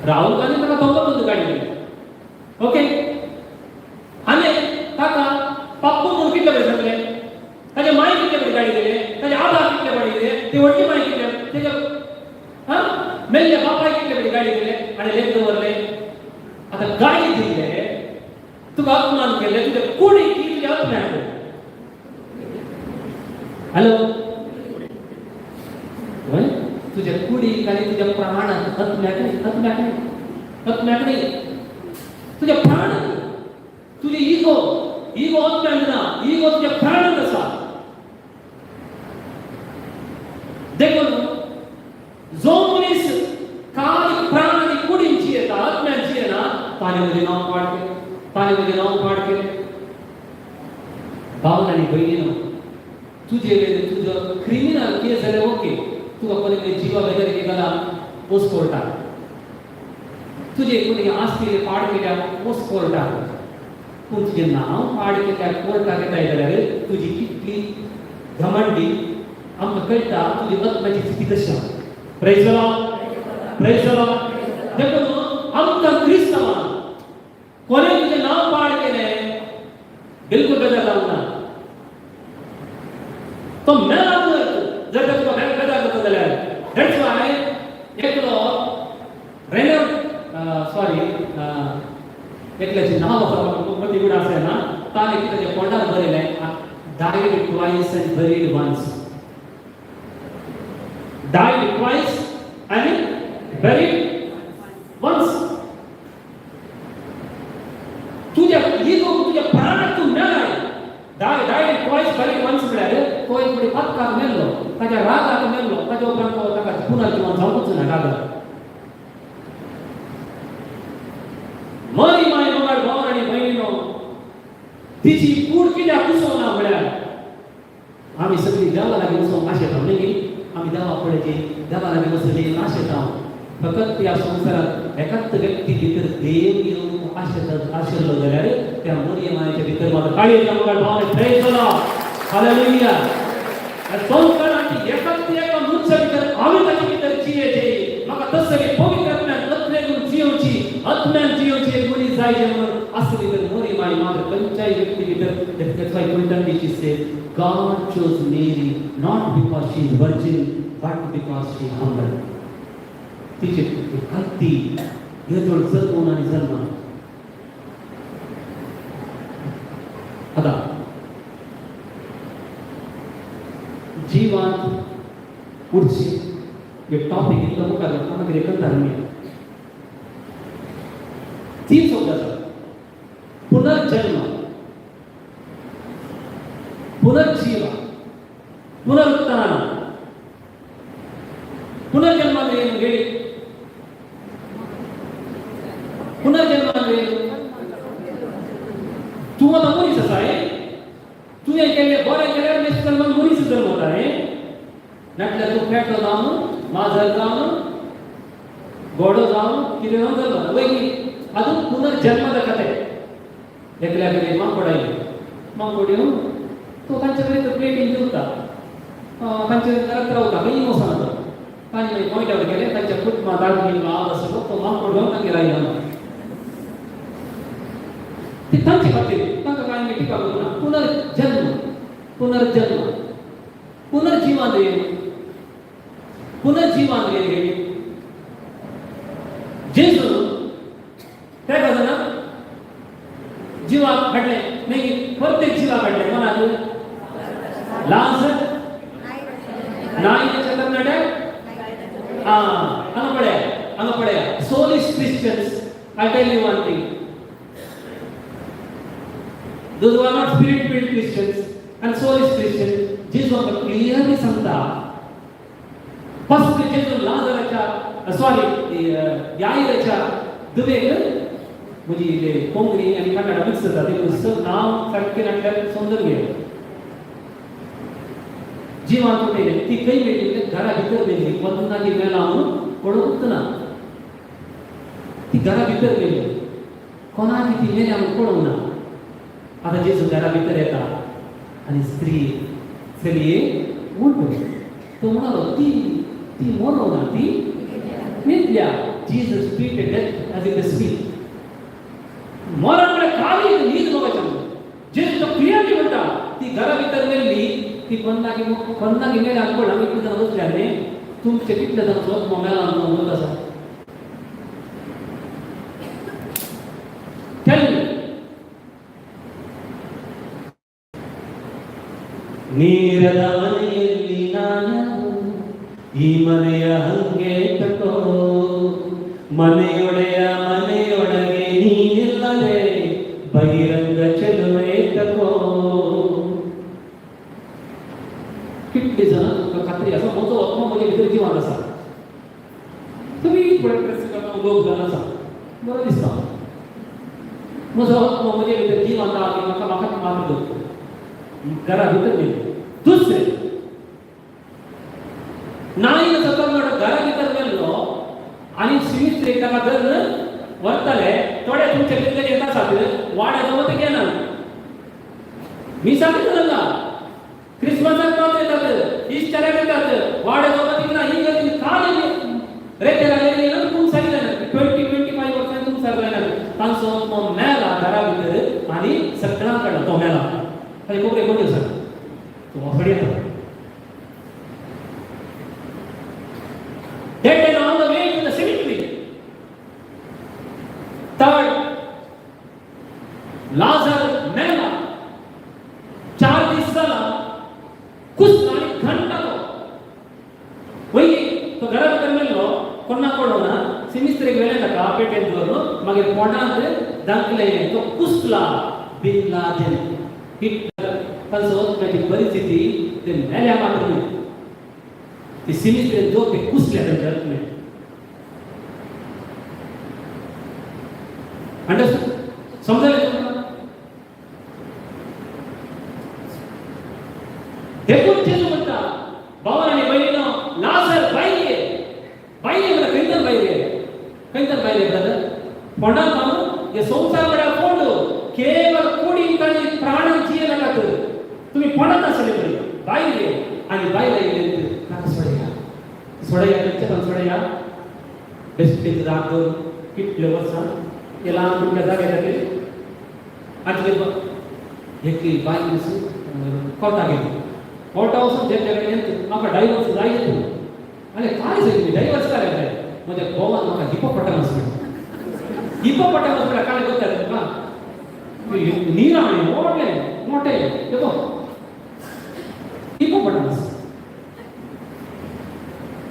राहुल गांधीन म्हाका 92 गाडी दिल्या ओके आनी ताका पप्पू म्हणून कितले पयशे सांगले ताचे माय कितले पयशे गाडी दिले ताचे आबा कितले गाडी दिले ती व्हडली माय कितले तेजे मेल्ले बापाय कितले पयशे गाडी दिले आनी लेक दवरले आतां गाडी दिले तुका अपमान केले तुजे कुडी की तुजे अपमान हॅलो तुजे कुडी आनी तुजे प्राण आत्म्याक नाही तुजे प्राण तुझे ईगो आत्म्याक ना ईगो तुझ्या प्राणांत आसा देखो जो मनीस काल प्राण आनी कुडीन जियेता आत्म्यान जियेना ताणे म्हजें नांव पाड केलें भावन आनी भयणीनो तुजे तुजो क्रिमिनल केस जाल्यार ओके तुका कोणी जिवा बेजारी गेला पोस्ट कोर्टाक तुजे कोणी आस्ती पाड केल्या पोस्ट कोर्टाक पूण तुजें नांव पाड केल्या कोर्टाक येताय जाल्यार तुजी कितली घमंडी आमकां कळटा तुजी आत्म्याची स्थिती कशी आसा प्रेज द लॉर्ड देखो आमकां क्रिस्तांवांक कोणें तुजें नांव पाड केलें बिलकुल बेजार जावंक ना तो मेला जर तुका बेजार जाता जाल्यार दॅट्स वाय एकलो रेनर एकल्याचें नांव आसा मती गुड आसा ना ताणें कितें पोंडार बरयलें died twice and buried once died twice and buried once तुझ्या ईगो तुझ्या प्राणाक तू मेलाय died twice buried once म्हळ्यार तो एक पडी पत्कार मेल्लो ताच्या रागाक मेल्लो ताच्या उपरांत तो ताका पुन्हा जिवन जावंकच ना रागाक मरी माय मगाड भाव आणि बहिणीनो तिची कूड कित्याक कुसोवना म्हळ्यार आमी सगळीं देवा लागीं वचोंक आशेता न्ही आमी देवा पळयची देवा लागीं वचून आशेता फकत त्या संवसारांत एकाच व्यक्ती भितर देव येवन आशिल्लो जाल्यार त्या मरी मायेच्या भितर म्हाका काळयेच्या मगाड भाव प्रेज द लॉर्ड हालेलुया संवसारांत एकाच एका मनशा भितर हांवें ताचे भितर जियेचे म्हाका तसली पवित्र आत्म्यान जियोची एक मनीस जाय म्हणून असली तर मोरी माय मात्र खंयच्याय व्यक्ती भितर that's why Quentin she said God chose Mary not because she is virgin but because she humble तिचे भक्ती येजोड जल्मून आणि जल्मा पुढची एक टॉपिक इतकं मोठा लोकांना एकच धर्मी तीन शब्दाचा पुनर्जन्म, पुनर्जीव, पुनरुत्थान. पुनर्जन्म ಅಂದ್ರೆ ಏನು ಹೇಳಿ? पुनर्जन्म ಅಂದ್ರೆ ಏನು? तू आता मनीसच आहे. तू हे केले बरे केल्यावर निश्चित मग मनीसच जन्म होत आहे. नाटल्या तू फेटलो जाऊन माझं जाऊन गोड जाऊन किती जन्म वैकी ಅದು पुनर्जन्मದ ಕಥೆ. एकल्याकडे मांकोड आहे. मांकोड येऊन तो त्यांच्याकडे तो प्लेटिंग होता. त्यांच्या घरात राहता काही मोसा नव्हता. पाणी पॉईंटवर गेले त्यांच्या कुटुंबा दाढी आवाज सगळं तो मांकोड घेऊन त्यांनी राहिला. ती त्यांची खात्री त्यांना काय मी टीका करू ना. पुनर्जन्म, पुनर्जन्म, पुनर्जीवन आहे. पुनर्जीवन आहे. जेजू काय करतो ना जीवा घडले नाही प्रत्येक जीवा घडले कोणाला लाज नाही कर्नाटक अंगपड्या soulish Christians. I tell you one thing, those who are not spirit-filled Christians and soulish Christians, Jesus clearly सांगता फक्त जेजू लाजाराच्या याईराच्या दुवेक म्हणजे कोंकणी आणि कन्नड मिक्स होतात. ते पुस्तक नाव सारखे नाटल्यात समजून घे. जीवन कुठे ती काही वेगळी घरा भितर गेली पन्ना की मेला म्हणून पडत ना. ती घरा भितर गेली कोणा ती मेल्या म्हणून पडू ना. आता जेजू घरा भितर येतात आणि स्त्री चलिये उठो. तो म्हणालो ती ती मोनो ना ती मेल्या. Jesus treated death as it is speak. मरणकडे खाली नीट बघायचं. जेजू तो क्लिअरली म्हणता ती घरा भितर गेली ती पन्ना की मेल्या पड आम्ही किती जण बसल्याने तुमचे कितले जण सोबत मोबाईल आणून बोलत असा. ನೀರದ ಮನೆಯಲ್ಲಿ ನಾನು ಈ ಮನೆಯ ಹಂಗೆ ತಕೋ ಮನೆಯೊಡೆಯ ಮನೆಯೊಳಗೆ ನೀನಿಲ್ಲದೆ ಬಹಿರಂಗ ಚೆಲುವೆ ತಕೋ. कितले जण खात्री असं मोठं आत्मामध्ये भितर जीवन असा. तुम्ही थोडे प्रश्न करता लोक जण असा बरं दिसता. माझं आत्मामध्ये भितर जीवन आता की माका माका मात्र घरा भितर गेले. दुसरे नाही कर्नाटक घरा भितर गेलो आणि सिमिस्टर एका घर वर्तले थोडे तुमच्या भितर येतात साथे वाड्याजवळ गेला. मी सांगितलं ना क्रिसमसाक पावत येतात ईस्टराक येतात वाड्याजवळ तिकडे ही गर्दी खाली रेते लागलेली ना खूप सारी जण 20-25 वर्षांनी खूप सारे जण तांचो तो मेला घरा भितर आणि सगळ्यांकडे तो मेला. आणि कोपरे कोण दिवसात तो वाफडी येतात. That is on the way to the cemetery. Third, Lazar मेला 4 दिवसाला कुछ आणि घंटा वही तो घरात मेलो कोणा कोणा सिमिस्टर गेले का पेटेंदवर मागे पोटांत दाखले तो कुसला बिन लादेन हिटलर त्याची परिस्थिती ते मेल्या मात्र नाही. ते सिमिस्टर जो ते कुसल्या त्यांच्या में अंडरस्टँड समजायला तुम्हाला देखून जेजू म्हणता भावाला आणि बहिणीनं लाजर बाईले मला कैंतर बाईले ब्रदर पोंडा मानू ये संसार बडा पोंडो केवळ कोडी कणी प्राण जीए लागत तुम्ही पोंडात असले बाईले आणि बाईला येते नका सोडया कच्च्या सोडया बेस्ट दाग किटले वर्षा याला कुठल्या जागेला गेले आज एक बाई कोटा गेली कोटा वसून ज्याच्याकडे येतो माका डायव्हर्स जायचं अरे काय सांगितलं डायव्हर्स करायला आहे म्हणजे गोवात माका हिपोपटामस काय करतात का नीराणे मोठे देखो हिपोपटामस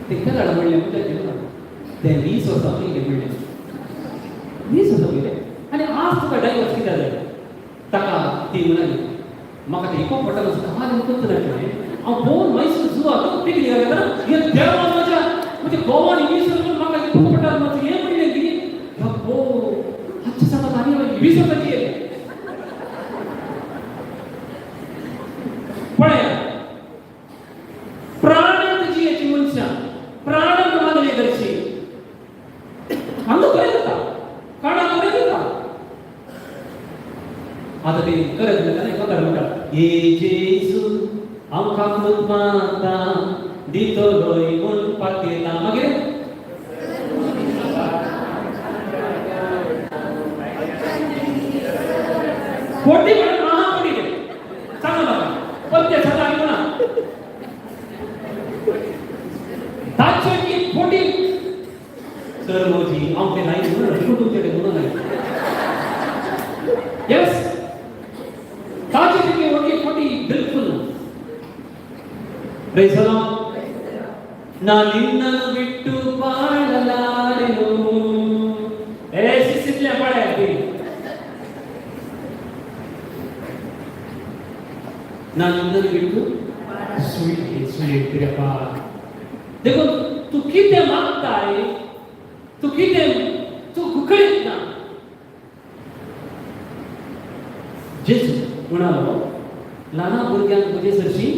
तेकाला म्हणले म्हणजे ते 20 वर्सां पयलीं म्हणले 20 वर्सां पयलीं आनी आज तुका डायवर्स कित्याक जाय ताका ती म्हणाली म्हाका ते इको पडटा काल करतले हांव भोंवन मैसूर जुवाक पिकनिक गेलो हे देवा म्हणजे गोवान 20 वर्सां म्हाका इको पडटा म्हणजे हें म्हणलें की हो आजच्या सांगात आनी 20 वर्सांची पळया प्राणांत जियेची मनशां प्राणांत मागले करची हांगा बरें जाता काणा बरें जाता आता ते करत नाही कोतार म्हणटा ये जेसू आमकां खूब माता दितो दोय म्हूण पातयता मागीर कोटी म्हणून महाकोटी सांगा म्हाका पत्ते सदा म्हणा ताचे की कोटी सर मोजी हांव ते नाही म्हणून तुमचे ते म्हणून नाही यस ताचे की कोटी बिलकुल प्रेज द लॉर्ड ना निन्ननु बिट्टु बाळलारेनु ए सिसिल्या पळे ना निन्ननु बिट्टु स्वीट कृपा देखो तू किती मागताय तू कुकळीत ना जेसू म्हणालो ल्हान भुरग्यांक तुजे सरशी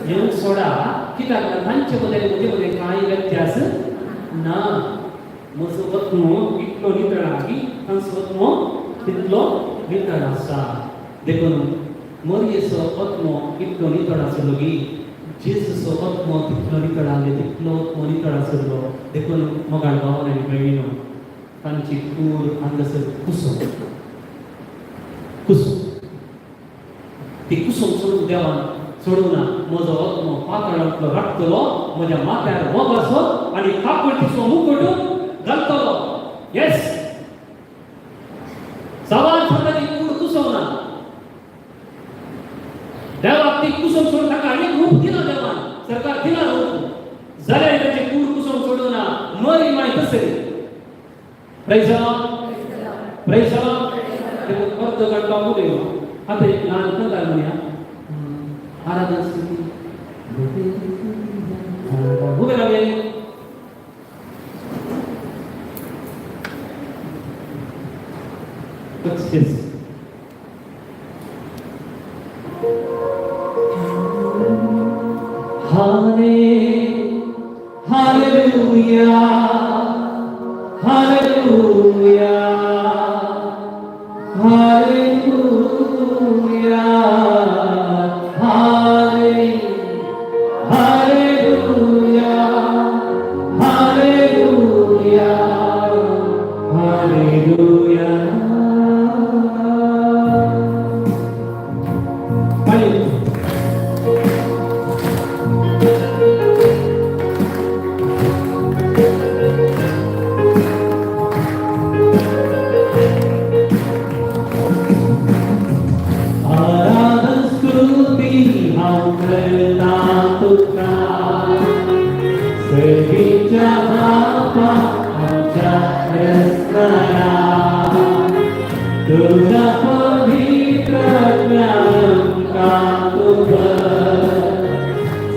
येवन सोडा कित्याक तांचे बदल म्हजे कांय व्यत्यास ना म्हजो वत्नो इतलो नितळ की तांचो वत्नो तितलो नितळ आसा देखून मरियेचो वत्नो इतलो नितळ आसलो की जेजूचो वत्नो तितलो नितळ आसलो तितलो वत्नो नितळ आसलो देखून मोगाळ भावान आनी भयणीनो तांची कूर हांगासर कुसोम ती कुसोम सोडून देवान सोडूना म्हजो वत्नो पातळांतलो राखतलो म्हज्या माथ्यार मोग आसो आनी काकुळटीचो मुकुट घालतलो येस सवाल स्वताची कूड कुसोवना देवाक ती कुसोम सोडून ताका आनीक रूप दिला देवान सरकार दिला रूप जाल्यार ताची कूड कुसोम सोडूना मरी माय तसरी प्रेज द लॉर्ड देखून अर्ध घंटा उलयो आता एक ल्हान कथा म्हणया आराधना स्तुती उबे रावले success hallelujah hallelujah hallelujah hallelujah hallelujah hallelujah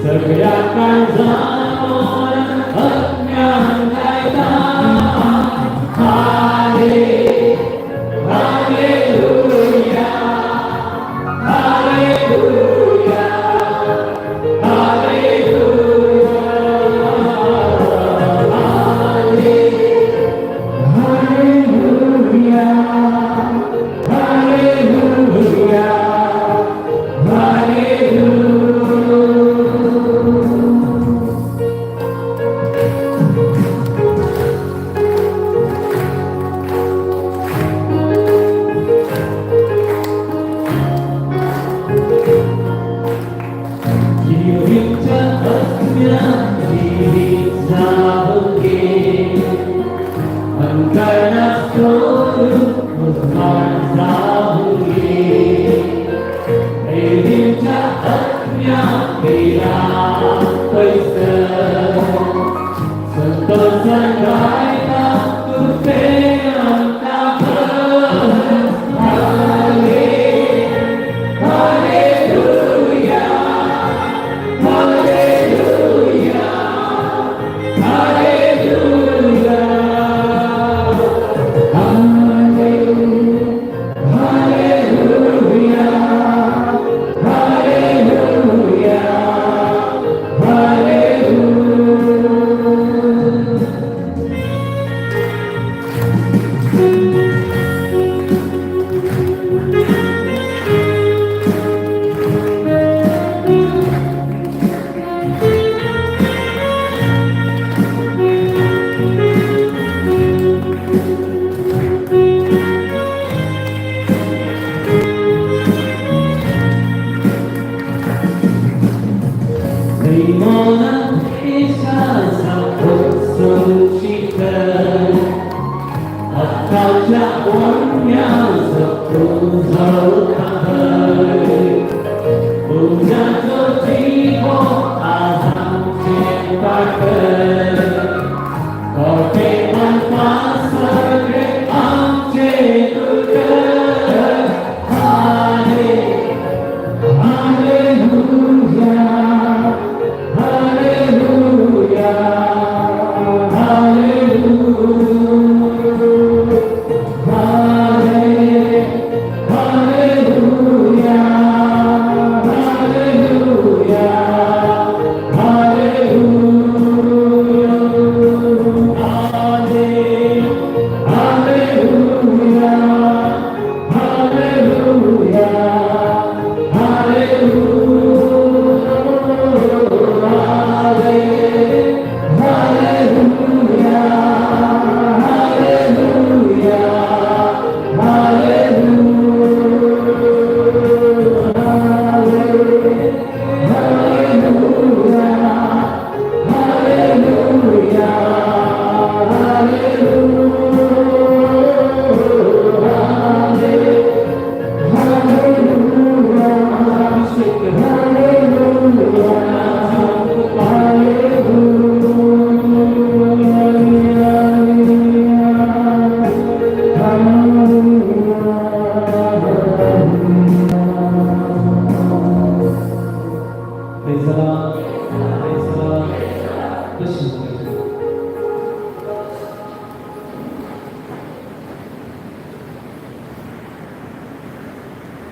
सगळ्या काळजावर अज्ञान गायता hallelujah hallelujah hallelujah hallelujah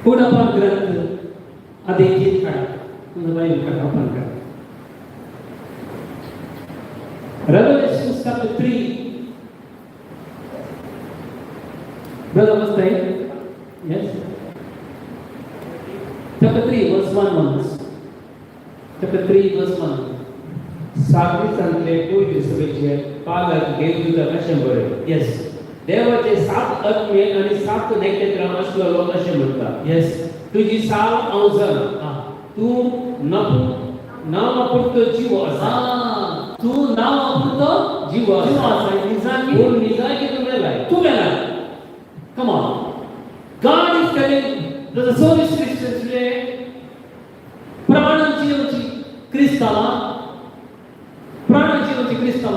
Udapan ग्रंथ अधिक काढा तुझं बाईबल काढा आपण काढा Revelation chapter 3 Brother was there? Yes? Chapter 3 verse 1 once. Chapter 3 verse 1. साखळी सांगले पूर्वी सभेचे पालक देवदूत असे बरे Yes. देवाचे 7 आत्मे आणि 7 नक्षत्र असलेलो असे म्हणतात Yes. तुझी 7 अंजन तू नावापुरतो जीव असा तू नाव वापरतो जीव असा निजाकी कोण निजाकी तू मेलाय तू गेला. Come on. God is telling that the soul is Christians today. ಪ್ರಾಣಜೀವಚಿ ಕ್ರಿಸ್ತವ ಪ್ರಾಣಜೀವಚಿ ಕ್ರಿಸ್ತವ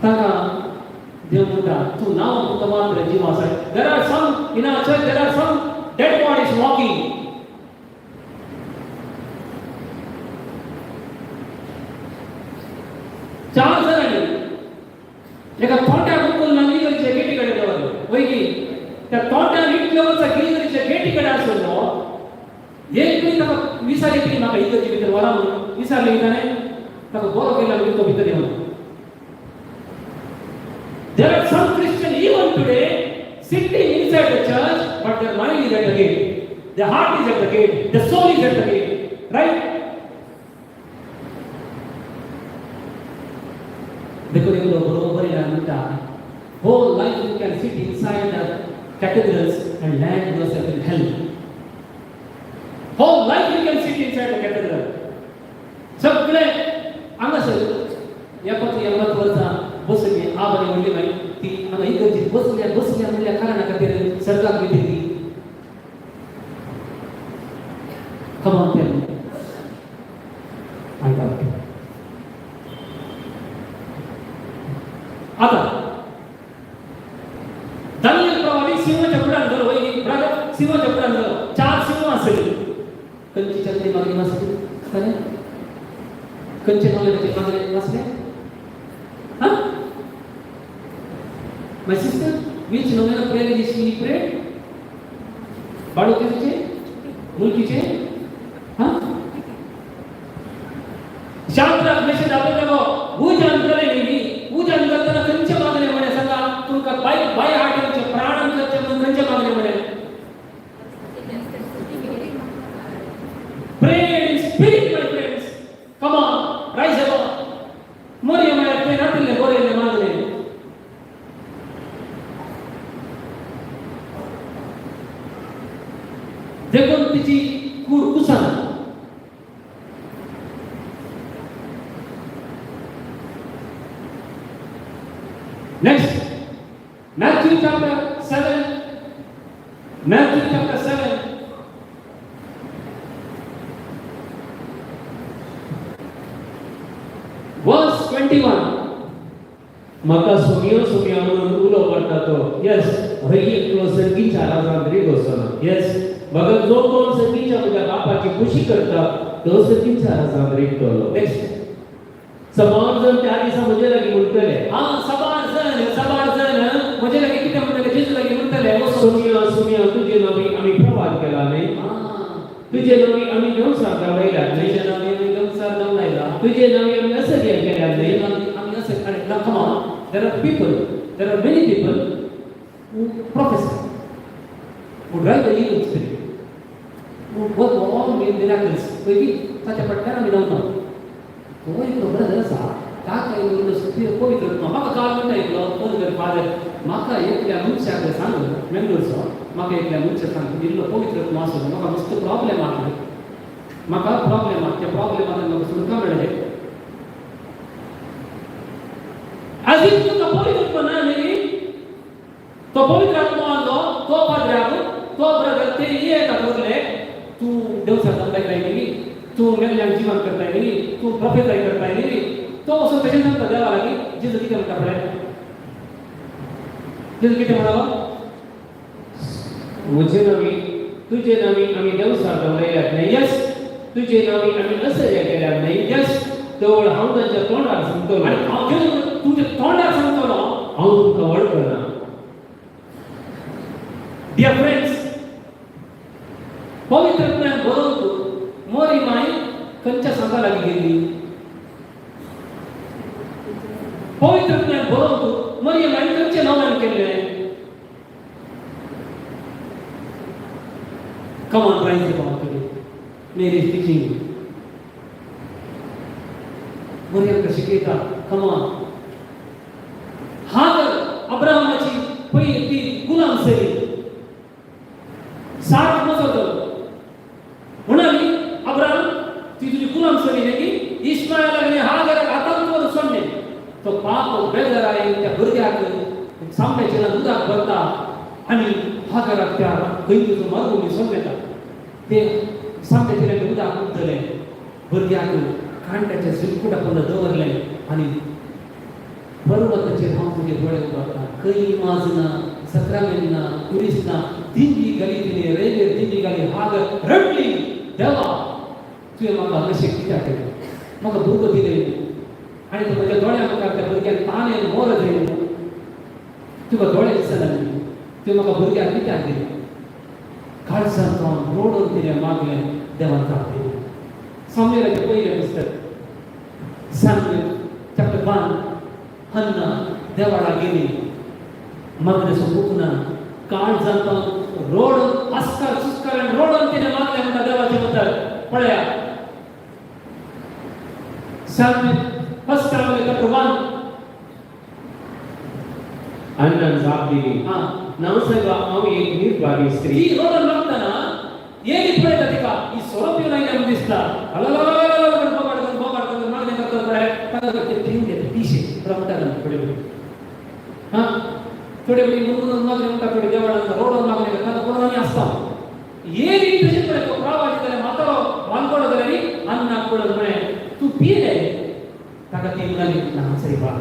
तारा देव म्हणता तू नाव फक्त मात्र जीव असा. There are some in our church, there are some dead bodies walking. चार जणांनी एका तोट्या गुंतून गिरिगरीच्या गेटीकडे गेलो वय की त्या तोट्या गिरिगरीच्या गिरिगरीच्या गेटीकडे आसलो एक मी ताका विचारले की म्हाका इगर्जे भितर वरा म्हणून विचारले की ताणें ताका बरो केला म्हणून तो भितर येवन There are some Christians even today sitting inside the church, but their mind is at the gate. Their heart is at the gate. Their soul is at the gate. Right? देखो देखो बरोबर आहे म्हणता whole life you can sit inside the cathedrals and land yourself in hell. Whole life you can sit inside the cathedral. सगळे हांगासर यापत वर्सा बसली आबाने म्हणली माई ती हांगा इगर्जेक बसल्या म्हणल्या कारणा खातीर सर्गाक वयता ती. Come on, tell me. I got it. आता दानियल प्रमाणे सिंहाच्या फुडान गेलो वय ब्रदर सिंहाच्या फुडान गेलो 4 सिंह आसली कंची चंद्री मागणी वाचली खरे कंचे नवले मागणी वाचले हा my sister which novena prayer is she prayed बाळूकीचे मुलकीचे हा शास्त्रात मेसेज आपल्याला पूजन करेली पूजन करताना कंचे मागणे म्हणे सांगा तुमका बाय हार्टचे प्राणांचे कंचे मागणे म्हणे pray in spirit my friends come on rise up मोरी म्हणे ते रात्रीले गोरेले मागणे देखून तिची कूर Kushana next Matthew chapter 7 Matthew chapter 7 verse 21 म्हाका सोमियो सोमियो म्हणून उलो पडटा तो yes हय एकलो संगीच्या राजांद्री घोसना yes बघा जो कोण संगीच्या म्हज्या बापाची खुशी करता तो संगीच्या राजांद्री तोलो next समाज जण त्या दिसा म्हजे लागीं म्हणटले हा सबार जण म्हणजे लगे किती म्हणले जेजू लगे म्हणतले सोमियो सोमियो तुझे नावी आम्ही प्रवाद केला नाही तुझे नावी आम्ही व्यवसाय लावला नाही तुझे नावी आम्ही गमसार लावलायला तुझे नावी आम्ही असं केल्या नाही आम्ही असं आणि now come on there are many people who prophesy who drive the evil spirit who work all miracles पैकी त्याच्या पटकन आम्ही लावतो तो एक ब्रदर असा काय उरलं सुखी पवित्र म्हाका काल म्हणटा ऐकलो फोन कर फादर म्हाका एकल्या मनशाक सांग मेंबर्सो म्हाका एकल्या मनशाक सांग इल्लो पवित्र मासो म्हाका मस्त प्रॉब्लेम आसलो म्हाका प्रॉब्लेम आसा त्या प्रॉब्लेमांतल्यान म्हाका सुटका मेळ्ळें आज एक तुका पवित्र ना न्ही तो पवित्र आत्मा आलो तो पाद्र्याक तो ब्रदर ते एक आठवले तू देवसाक सांगताय न्ही तू मेल्ल्यांक जिवंत करताय न्ही तू प्रोफेसाय करताय न्ही तो असो तेजे सांगता देवा लागीं जेजू कितें म्हणटा पळय जेजू कितें म्हणालो म्हजे नावी तुझे नावी आम्ही देवसार लावल्यात नाही यस तुझे नावी आम्ही असं केल्यात नाही यस तेवढ हांव ताच्या तोंडार सांगतो आणि हांव जेजू तुमच्या तोंडार सांगतलो हांव तुमकां वळखना डियर फ्रेंड्स पवित्रत्वान बरोवन मोरी माय कंच्या सांगा लागीं गेली पवित्रत्वान बरोवन मोरी माय कंचे नांवान केल्लें Come on, praise the Lord today. Mary is teaching you. Moriam ka shiketa. Come on. Hagar Abrahamची पहिली ती गुलाम सरी 60 मोजतो म्हणाली अब्राहम ती तुझी गुलाम सरी नाही की इस्माईलने हागर हातांवर सोडले तो पाप बेजार आहे त्या भुरग्याक सामन्याच्या दुधात भरता आणि हागराक त्या गैतीचो मरभूमी सोडलेता ते सामन्याच्या दुधात उठले भुरग्याक कांट्याच्या सिलकुटापर्यंत दवरले आणि पर्वताचेर हांव तुजे डोळे उगडटा कई माजना सक्रामेलना कुरिसना दिंडी घाली तिने रेल्वे दिंडी घाली हागर रडली देवा तुवें म्हाका नशें कित्याक केलें म्हाका भुरगो दिलें आनी तो म्हज्या दोळ्या मुखार त्या भुरग्याक ताणें मोर दिलें तुका दोळे दिसना न्ही तुवें म्हाका भुरग्याक कित्याक दिलें काळजांत रावन रोडून तिणें मागलें देवान त्रास दिलो सामुएलाचें पयलें पुस्तक सामुएल चॅप्टर 1 हन्ना देवाला गेली मागणे सोबूकना काळजांत रोड आस्कार सुस्कार आनी रोडून तिणें मागलें म्हणटा देवाचे बद्दल पळया Samuel first Samuel chapter 1 Annan जाप दिली नावसाहेब हांव एक निर्भारी स्त्री ही रोडून मागतना येली पळयता तिका ही सोरोप येवन आयल्या म्हूण दिसता बोबाड मागणें करता पळय ताका ते ठेवून घेता टिशे प्रमटान थोडे थोडे म्हणून मागणें म्हणटा थोडे देवाळांत रोडून मागणें करता कोणानी आसता येली तशें पळय तो प्रवास जाल्यार म्हातारो वानकोड जाल्यार न्ही अन्नाक पळय म्हळें तूं पिये ताका ती म्हणाली ना सायबा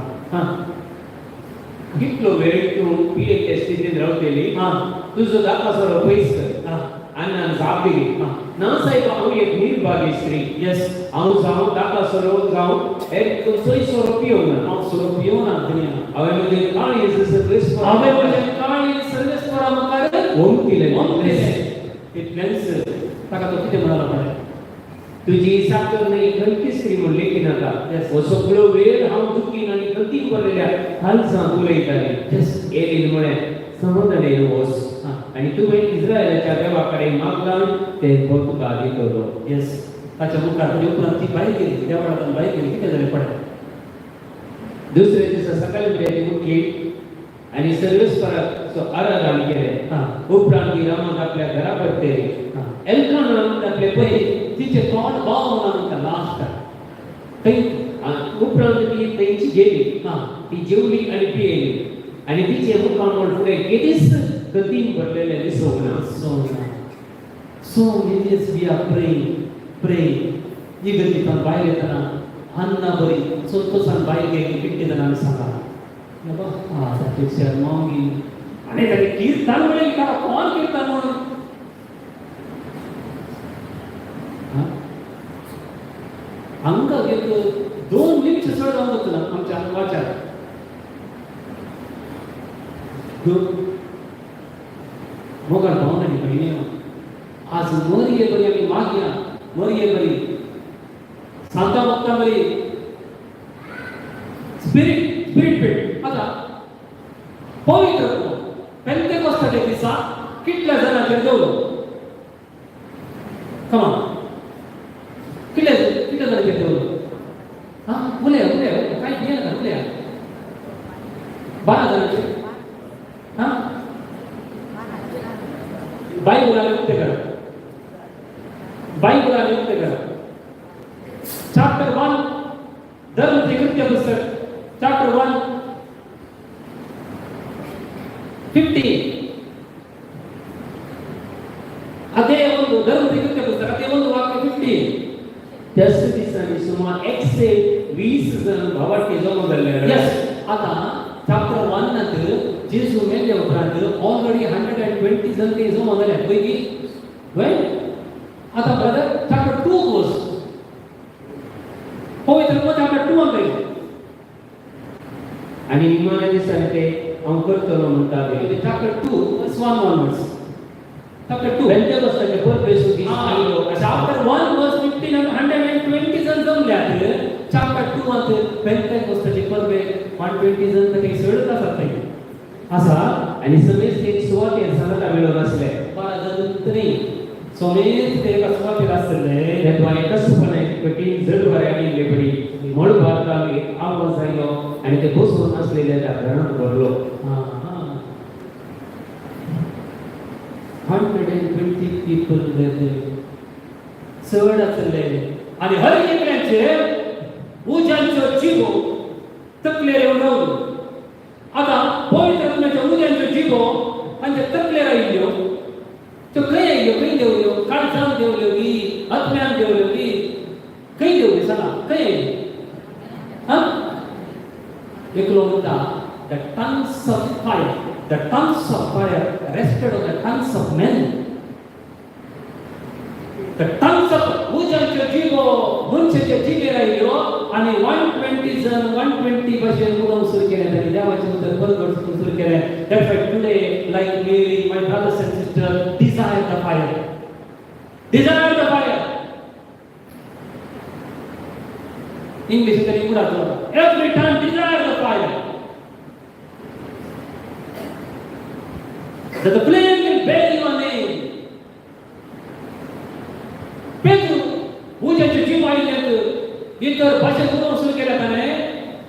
कितलो वेळ तू पीएच स्थितीत रावतेली हा तुझो दाखवासरो पयस कर हा आणि जाप दिली हा. ना साहेब हांव एक निर्भागी स्त्री यस हांव जावं दाखवासरो जावं एक सोयसरो पिवंक ना हांव सोडून येऊन दुनिया हांवें म्हजे काळी सर्वीस हांवें म्हजे काळी सर्वीस करा मुखार होम केलें तितलेंच ताका तो कितें म्हणालो पळय तुजी साकर नाही गलती स्त्री म्हणली की नाका Yes. हो सगळो वेळ हांव दुखीन आनी गलती करलेल्या हालसां उलयताली Yes. एलीन म्हळें समाधान वस हा. आनी तुवें इस्रायलाच्या देवा कडेन मागलां तें तो तुका दितलो येस ताच्या मुखार ताचे उपरांत ती भायर गेली देवाळांतल्यान भायर गेली कितें जालें पळय दुसरे दिसा सकाळी फुडें ती उठली आनी सर्वेस्पराचो आराधन केलें हा उपरांत ती रामाक आपल्या घरा परतेली हा एल्कानान आपले पयली तिचे तोंड बाव म्हणून लास्ट थंय उपरांत ती तेंची गेली हा ती जेवली आनी पियेली आनी तिचे मुखामोल फुडें केदीस गतीन भरलेलें दिसूंक ना So it is we are praying. इगर्जीतून भायर येतना अन्ना बरी सोतोसान भायर गेली कितके जाणांनी सांगा बाबा ताचे मॉंगी आनी ताणे किर्तन म्हणलें का कोण किर्तन म्हणून हांकां एक 2 मिनिट चड जावंक वचना आमच्या वाच्यार मोगाळ भावनांनी भयणी आज मरिये बरी आमी मागया मरिये बरी सांता वक्ता बरी स्पिरिट फील्ड आता पवित्र पेंतेकोस्ताच्या दिसा कितल्या जाणांचेर देवलो कमा कितल्या जाणांचेर देवलो हा उलया काय भियेना का उलया 12 जाणांचेर हा बायबलाने उक्ते करा बायबलाने उक्ते करा चॅप्टर 1 धर्मकृत्य पुस्तक चॅप्टर 1 50 ಅದೇ ಒಂದು ಧರ್ಮಕೃತ್ಯ ಪುಸ್ತಕ ಅದೇ ಒಂದು ವಾಕ್ಯ 50 त्याच दिसांनी सुमार 120 जण भावार्थी जमा जाल्ले यस आता चॅप्टर 1 नंतर जेजू मेल्या उपरांत ऑलरेडी 120 जण ते जमा जाले पैकी होय आता ब्रदर चॅप्टर 2 गोस पवित्र ग्रंथ चॅप्टर 2 मध्ये आणि निमाण्या दिसांनी ते हांव करतलो म्हणटा ते चॅप्टर 2 वर्स 1 onwards चॅप्टर 2 पेंतेकोस्ताचे परबेसू दीस आयलो चॅप्टर 1 वर्स 15 and 120 जण जमल्यात चॅप्टर 2 मध्ये पेंतेकोस्ताचे परबे 120 जण तर काही सडत असतात नाही असा आणि समेत ते सुवातेर सांगता मेळो नासले 12 जण तरी सोमेत ते एका सुवातेर आसतले तेव्हा एकचपणे कठीण जड वाऱ्याने लेबडी मळ भारताला एक आवाज आयलो आणि ते बसून असलेल्या त्या घरात भरलो 120 people were there. चढ आसले आणि हर एकल्याचे उज्यांचो जिबो तकलेर येवन रावलो आता पवित्र ग्रंथाच्या उज्यांचो जिबो आनी तकलेर आयिल्ल्यो त्यो खंय आयिल्ल्यो खंय देवल्यो काळजांत देवल्यो की आत्म्यान देवल्यो की खंय देवल्यो सांगा खंय आयिल्ल्यो हा एकलो म्हणटा the tongues of fire rested on the tongues of men. The tongues of उजांचे जीवो मनशाचे जिबेर आयिल्ल्यो आनी 120 जण 120 भाशेन उलोवंक सुरू केलें आनी देवाचें उतर बरगड सुरू केलें. That's why today, like Mary, my brothers and sisters, desire the fire. Desire the fire. English तरी उडातो. Every time desire the fire. That the flame will bear your name. Pedro, उजाचे जीव आयिल्ल्यात इतर भाशेत उलोवंक सुरू केल्या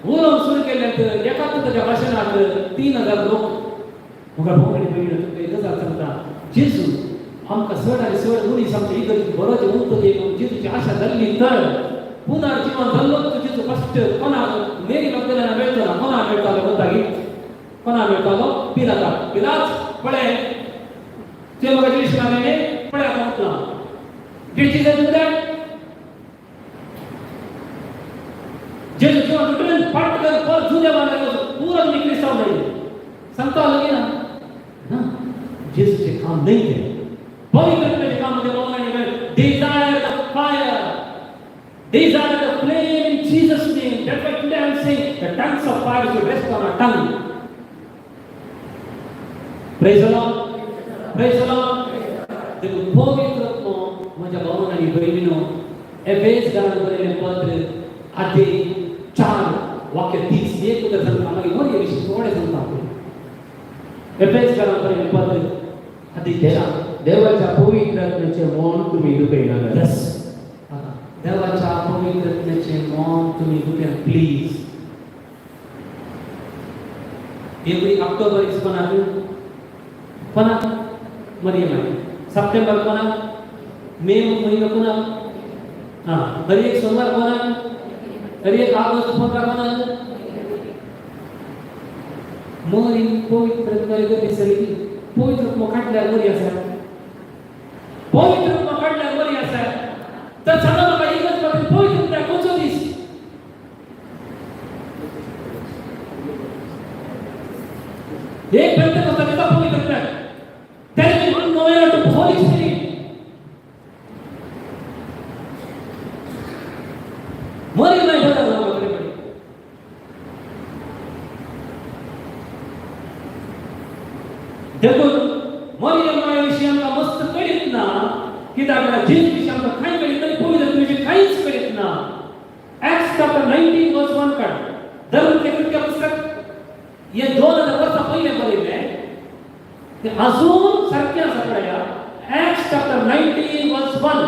उलोवंक सुरू केल्यात एकात्मताच्या भाशणात 3000 लोक म्हाका भोंवडी पडली तुका एक गजाल सांगता जेजू आमकां सड आनी सड मनीस आमच्या इगर्जेक बरोच उंच देव जेजूची आशा धरली तर पुनर्जीवन धरलो तर जेजू फस्ट कोणाक मेरी मगदलेना मेळटलो कोणाक मेळटालो कोणतागी कोणाक मेळटालो पिलात पळय ते म्हाका दिसताले पळय आतां उठला Did Jesus do that? जेजू जेव्हा उठून पाठ कर पर जुन्या बांधायला पूर्ण निकली सावली सांगतो आलं ना ना जेसूचे काम नाही केले पवित्रतेचे काम म्हणजे बोलणे desire the fire desire the flame in Jesus name. That's why today I'm saying the tongues of fire should rest on our tongue. Praise the Lord. Praise the Lord. देखो पवित्रत्व माझ्या भावांनो आणि बहिणींनो एफेस गावांवरील पत्र अध्याय 4 वाक्य 30 एक उदाहरण सांगतो आम्हाला या विषयी थोडे सांगतो एफेस गावांवरील पत्र अध्याय 4 देवाच्या पवित्र आत्म्याचे मौन तुम्ही दुखी नका. यस देवाच्या पवित्र आत्म्याचे मौन तुम्ही दुखी प्लीज. एवरी ऑक्टोबर इज पण मरियम आहे सप्टेंबर कोणा मे महिना कोणा हां हर एक सोमवार कोणा हर एक ऑगस्ट 15 कोणा मोरी पवित्र आत्म्याने सगळी पवित्र मोकाटल्या मरी असा पवित्र मोकाटल्या मरी असा तर सगळं मला एकच पवित्र पवित्र कोणचं दिस एक पेंटेकोस्टलचा पवित्र त्याने म्हणून नोव्हेंबर टू होली स्पिरिट मरी नाही बदलला वगैरे देखो मरियम विषयी आमका मस्त कळीत ना किताबाला जेस विषयी आमका काही कळीत नाही पवित्र विषयी काहीच कळीत ना. ऍक्ट्स चॅप्टर 19 वर्स 1 काढ धर्मकृत्य पुस्तक हे 2000 वर्ष पहिले बरेले ते अजून सारख्या सगळ्या ऍक्ट्स चॅप्टर 19 वर्स 1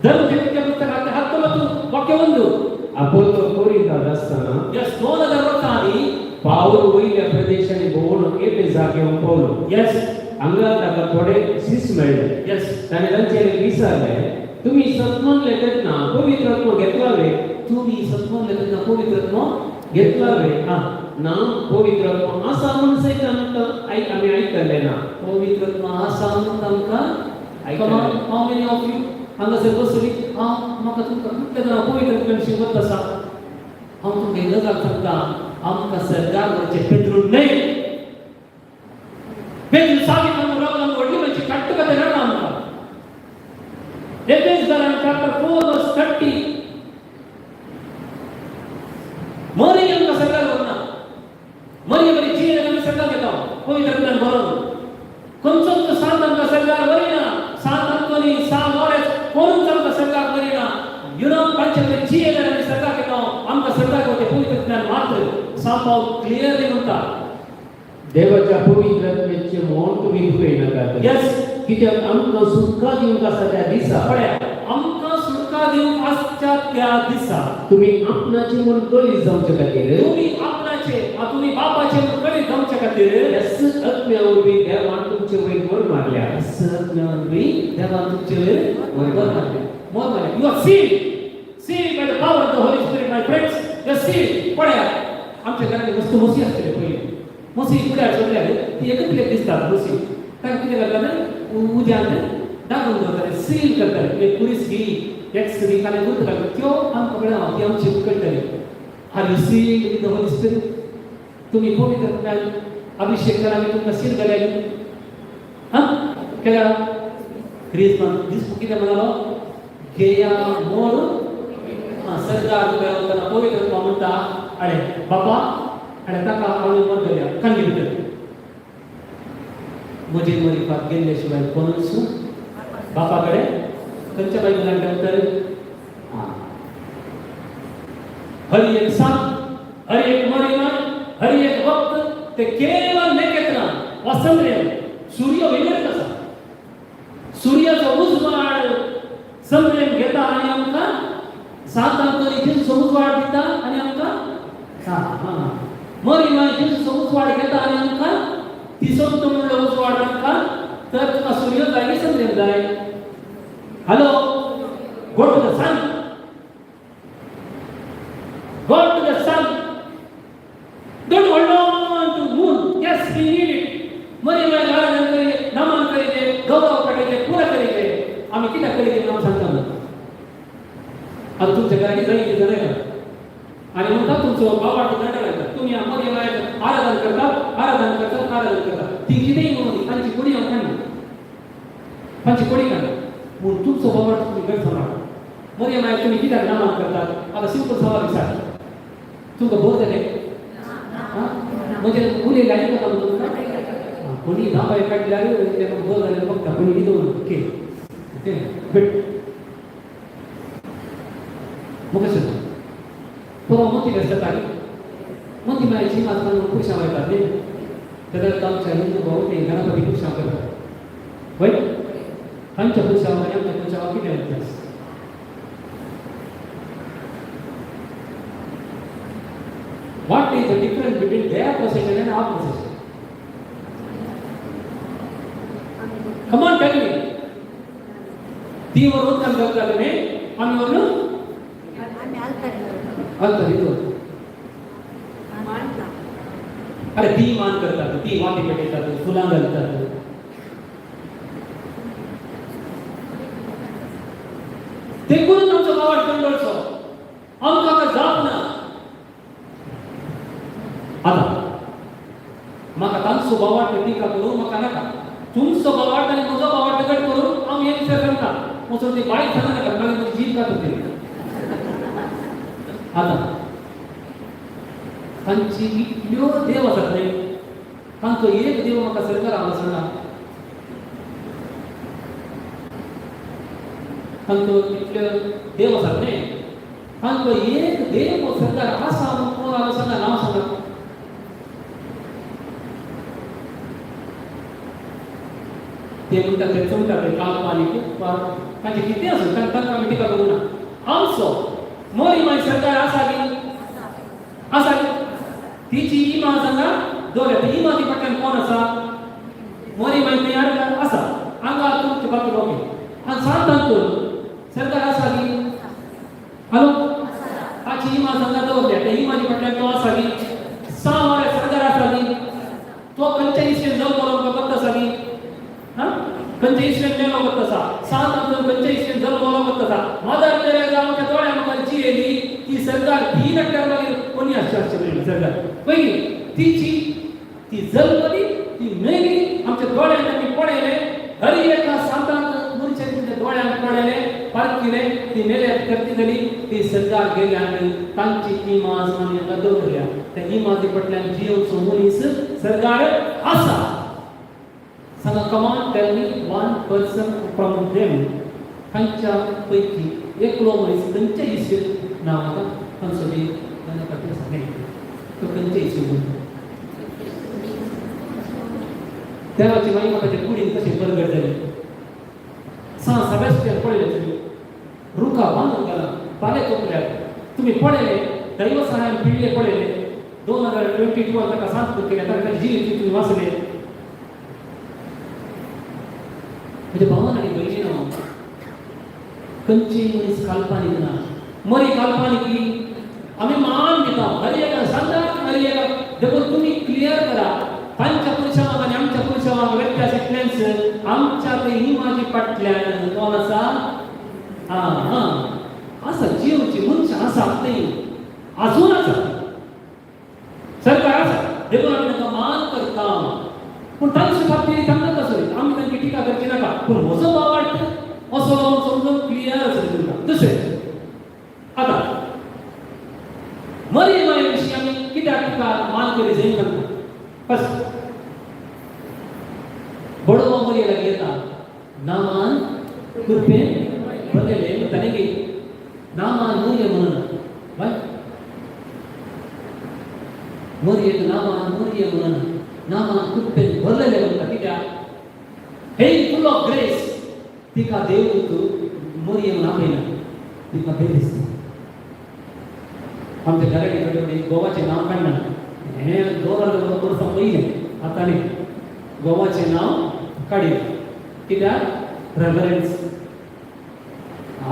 धर्मकृत्य पुस्तकात हत्तोबತ್ತು वाक्य 1 अपोलो कोरिंथात असताना यस 2000 वर्ष आधी पाऊल वयल्या प्रदेशाने भोवून एके जागेवर पावलो. यस हांगा ताका थोडे शिस मेळ्ळे. यस ताणे तांचेर विचारले तुम्ही सत्मन लेतात ना पवित्रत्व घेतलावे. तुम्ही सत्मन लेखन पवित्रत्व घेतलावे हां ना पवित्रत्व असा म्हणून आम्ही ऐकले ना. पवित्रत्व असा म्हणून आमका come on how many of you हांगासर बसली हां म्हाका तुमकां कुठल्या पवित्रत्वान शिकवत आसा हांव तुमकां एक गजाल सांगता आमकां सरकार वरचे पेद्रून नाही पेद्रून सावी म्हणून रावला व्हडली म्हणजे काट्ट कथे रडा आमकां एफएस चॅप्टर 4 वर्स 30 मरियम का सरकार वरना मरियम बरी जी आमी सरकार घेता पवित्रत्वान भरून कोणचोच सात आमकां सरकार वरिना सात आमकां सात वरेस कोणूच आमकां सरकार वरिना युरोप कांचे जी आमी सरकार घेता आमकां सरकार वरचे पवित्रत्वान मात्र सापाव क्लिअरली म्हणता देवाच्या पवित्र आत्म्याचे मौन तुम्ही दुखी नका. यस कित्याक आमकां सुटका दिवंक आसा त्या दिसा आमकां सुटका दिवंक आसच्या त्या दिसा तुम्ही आपणाचे मन कळीत जावचे खातीर तुम्ही आपणाचे तुम्ही बापाचे कळीत जावचे खातीर सत आत्म्यावरवी देवान तुमचे वयर मोर मारल्या. सत्यावरवी देवान तुमचे वयर मोर मारल्या. You are sealed by the power of the holy spirit my friends. You are sealed पळया आमच्या घरात वस्तू मसी असते पहिले मसी पुढे सोडले ती एकच प्लेट दिसतात मसी काय किती करतात उद्या दाखवून दवरतात सील करतात एक पुरीस ही एक स्त्री काले गुंत घालतात त्यो आमकां कळना ती आमची उकळटली. Are you sealed with the holy spirit. तुम्ही पवित्रत्वान अभिषेक करा मी तुमकां सील केले हां केला क्रिसमस दीस कितें म्हणालो घेया मोर सरकार तुका पवित्रत्व म्हणटा अरे बाबा अरे ताका आमी म्हणटल्या कांगी भितर म्हजे मरिपाक गेल्ले शिवाय कोणूच बापा कडेन खंयच्या बायबलांत उत्तर हर एक सांत हर एक मरिमान हर एक वक्त ते केवळ नकेत्रां वासंद्रेन सूर्य वेगळेच आसा सूर्याचो उजवाड समरेन घेता आनी आमकां सात आमकां जेजूचो उजवाड दिता आनी आमकां हां मरिमान जेजूचो उजवाड घेता आनी आमकां तिसोंतो म्हणलो उजवाड आमकां तर तुका सूर्य जाय की चंद्र जाय. Hello go to the sun go to the sun don't hold on to moon. Yes we need it. मरिमान आराधना करी नमन करी गौरव करी पुरा करी आम्ही कित्याक करी नाम सांगता आता तुमच्या घराची जायी जण आणि म्हणतात तुमचं बाबा तुम्ही मरियम आराधना करता आदर करता ती कितेंय म्हणून तांची कोडी हांव तांची कोडी काढ म्हणून तुमचो बाबा तुम्ही गैरसमज नाका मरियम माय तुम्ही कित्याक नामान करतात आता सिंपल सवाल विचार तुमकां बोर जाले म्हणजे उलय गाडी करता तुमकां कोणी धांबाय काडल्यार तेका बोर जाल्यार बघता कोणी कितें ओके भेट मग कसं परवा मोठी घरच्या तारी मोठी मायची माझं खुशाव येतात न्ही तेन्ना आमच्या हिंदू भाऊ ते गणपती खुशाव करतात वय आमच्या खुशाव आनी आमच्या खुशाव कितें व्यत्यास What is the difference between their procession and our procession? Come on, tell me. ती वरून काम करतात तुम्ही आम्ही वरून अरे ती मान करतात ती वाटी पेटतात फुलां घालतात ते करून आमचो गावात कंडोळचो आमकां जाप ना आता म्हाका तांचो बावाट टिका करून म्हाका नाका तुमचो बावाट आनी म्हजो बावाट गट करून हांव हे विचार करता म्हजो ती बायक सांगना नाका मागीर म्हजी जीव काडटा ती आता तांची इतल्यो देव आसात न्ही तांचो एक देव म्हाका सरकार हांव सांगना तांचो इतल्यो देव आसात न्ही तांचो एक देव सरकार आसा म्हणून हांव सांगना नांव सांगना ते म्हणतात ते चमटात काल्पनिक तांचे कितें आसूं तांकां आमी टिका करूं ना आमचो मोरी माय सरकार आसा की तिची इमा सांगा दवरया ती इमाची पट्ट्यान कोण आसा मोरी माय तयार आसा हांगा तुमचे बाकी ओके आनी सांगतात तर सरकार आसा की हॅलो ताची इमा सांगा दवरल्या त्या इमाची पट्ट्यान तो आसा की 6 वर्स सरकार आसा की तो खंयच्या इश्टेन जावन बोलप करता आसा की खंयच्या इश्टेन गेलो करता आसा 7 नंतर खंयच्या इश्टेन जल बोलप करता आसा मदर तेरेसा आमच्या दोळ्या मुखार जी येयली ती सरकार 3 हेक्टर मागीर कोणी आश्चर्य सरकार पयली ती जल्मली ती मेली आमच्या दोळ्यांत आमी पळयले हरी एका सांतांक मनशाक तुमच्या दोळ्यांत पळयले पारखिले ती मेल्यात करती जाली ती सरकार गेली आनी तांची इमाज आमी हांगा दवरल्या त्या इमाजी पटल्यान जियोचो मनीस सरकार आसा सांगा कमान tell me one person from them खंयच्या पैकी एकलो मनीस खंयच्या इश्टेन नांव आसा तांचो बी ताणें फाटीं सांगलें तो खंयच्या इश्टेन देवाची महिमा ताच्या कुडीन कशी परगट जाली सान सेबॅस्टियन पळयलें तुमी रुखा बांदून गेला पाले तोपल्यात तुमी पळयले दैव सहाय्यान पिळ्ळे पळयले 2022 ताका सांस्कृत केल्या ताका जीव तुमी वाचले म्हणजे भावन आणि बहिणीनो खंयची मनीस काल्पनीक ना मरी काल्पनिक आमी मान दिता हरी एका सांगता हरी एका देखून तुमी क्लियर करा तांच्या पुरुषांक आनी आमच्या पुरुषांक व्यत्यास इतलेंच आमच्या ही माझी पटल्यान कोण आसा आसा जीवची मनशां आसा ती अजून आसा सरकार आसा देखून आमी तांकां मान करता पूण तांचे बाबतींत तांकां कसो आमी तांची टिका करची नाका पूण म्हजो बावाट असो समजून क्लियर आसता तुमकां दुसरें आतां मरी माये विशीं आमी कित्याक टिका मान करी जायना फर्स्ट बडो मरी लागीं येता नामान कृपेन बरयलें ताणें की नामान मरिये म्हणून बाय मरियेक नामान मरिये म्हणून नामान कृपेन भरलेलें म्हणटा कित्याक हे फुल ऑफ ग्रेस तिका देव मरिये म्हणून आपयना तिका बेदिसता आमच्या घरा कडेन गोवाचें नांव काडना हे 2000 वर्सां पयलीं आतां न्ही गोवाचें नांव काडीत कित्याक रेफरन्स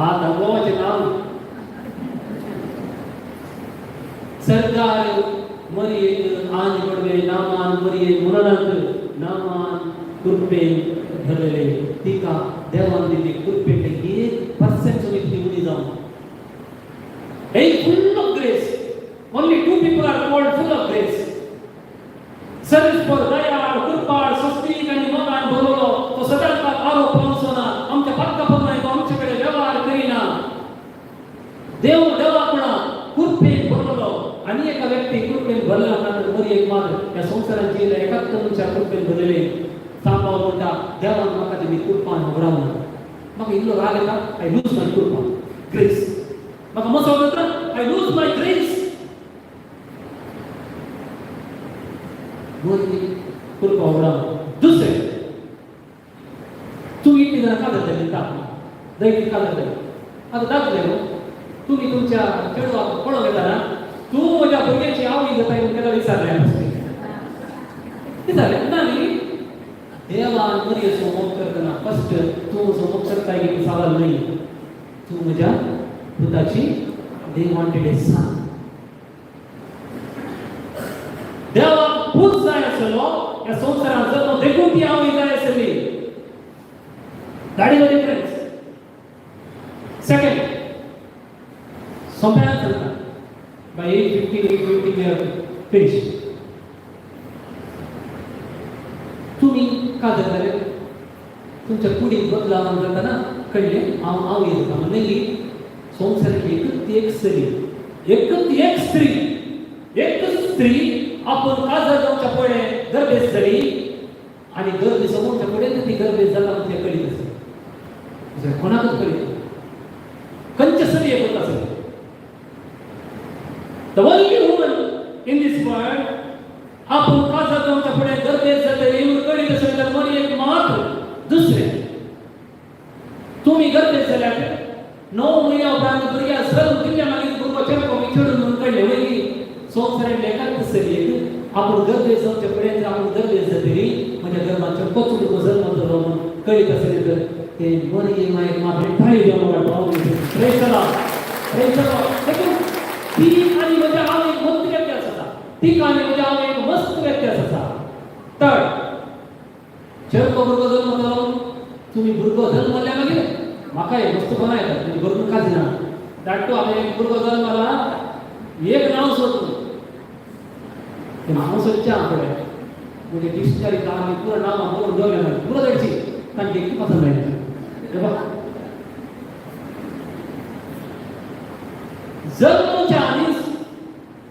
आतां गोवाचें नांव सरकार मरियेक आंज पडवे नामान मरिये म्हणूनच नामान कृपेन धरलेले तिका देवान दिल्ली कृपेन 1% सुद्दां ती उणी जावन हे फुल of grace only 2 people are called full of grace service for daya भरला नंतर मरी एक मात्र या संसाराची एकाच तनुच्या कृपेन भरलेले सांभाळ म्हणटा देवान म्हाका ती कृपान उगडावून म्हाका इल्लो राग येता आय लूज माय कृपा ग्रेस म्हाका मसो जाता आय लूज माय ग्रेस मरी कृपा उगडावून दुसरे तुम्ही इतली जण कागद दिले दैनिक कागद दिले आता दाखले तुम्ही तुमच्या चेडवाक पळो घेताना तू माझ्या भुरग्याची आवडी जाता येऊन त्याला विचारले नाही देवा मरी मोग करताना फर्स्ट तू मोग करता येईल सवाल नाही तू माझ्या पुताची दे वॉन्टेड ए सन देवा पूत जाय आसलो या संसारात जर देखून ती आवडी जाय आसली गाडी मध्ये फ्रेंड्स सेकंड सोप्या चलता by age 50 they are finished तुम्ही का धरले तुमच्या पुढे बदलावून जाताना कळले आव येत होता म्हणजे संसाराची एकच स्त्री आपण का जर जाऊच्या पुढे गर्भेस झाली आणि गर्भ समोरच्या पुढे ती गर्भेस झाला म्हणजे कळीत असेल कोणाकच कळीत कंचसरी एक होत असेल The only woman in this world आपण का जर जाऊच्या पुढे गर्भेस झाले येऊन कळीत असेल तर मरी एक मात्र दुसरे तुम्ही गर्भेस झाल्यात 9 महिन्या उपरांत भुरग्या सर्व किल्ल्या मागील पूर्वचर कोणी छेडून म्हणून कळले वैली संसारात एकाच सरी एक आपण गर्भेस जाऊच्या पुढे जर आपण गर्भेस झालेली म्हणजे गर्भाच्या पचून जन्म म्हणून कळीत असेल तर ते मरी एक मात्र थाळी देऊन वाटतो प्रेज करा ती आणि माझ्या आव एक मस्त व्यत्यास असा ती आणि माझ्या आव एक मस्त व्यत्यास असा तर चेडको भुरगो जन्म जालो तुम्ही भुरगो जन्मल्या मागीर म्हाका एक मस्तपणा येता म्हणजे भुरगो का दिना धाडटो हांवें एक भुरगो जन्मला एक नांव सोदलो ते नांव सोदचें हांव फुडें म्हणजे डिक्शनरी आमी पुरो नांव बरोवन दवरलें पुरो धाडची तांकां एक पसंद मेळटा जन्मच्या आधीच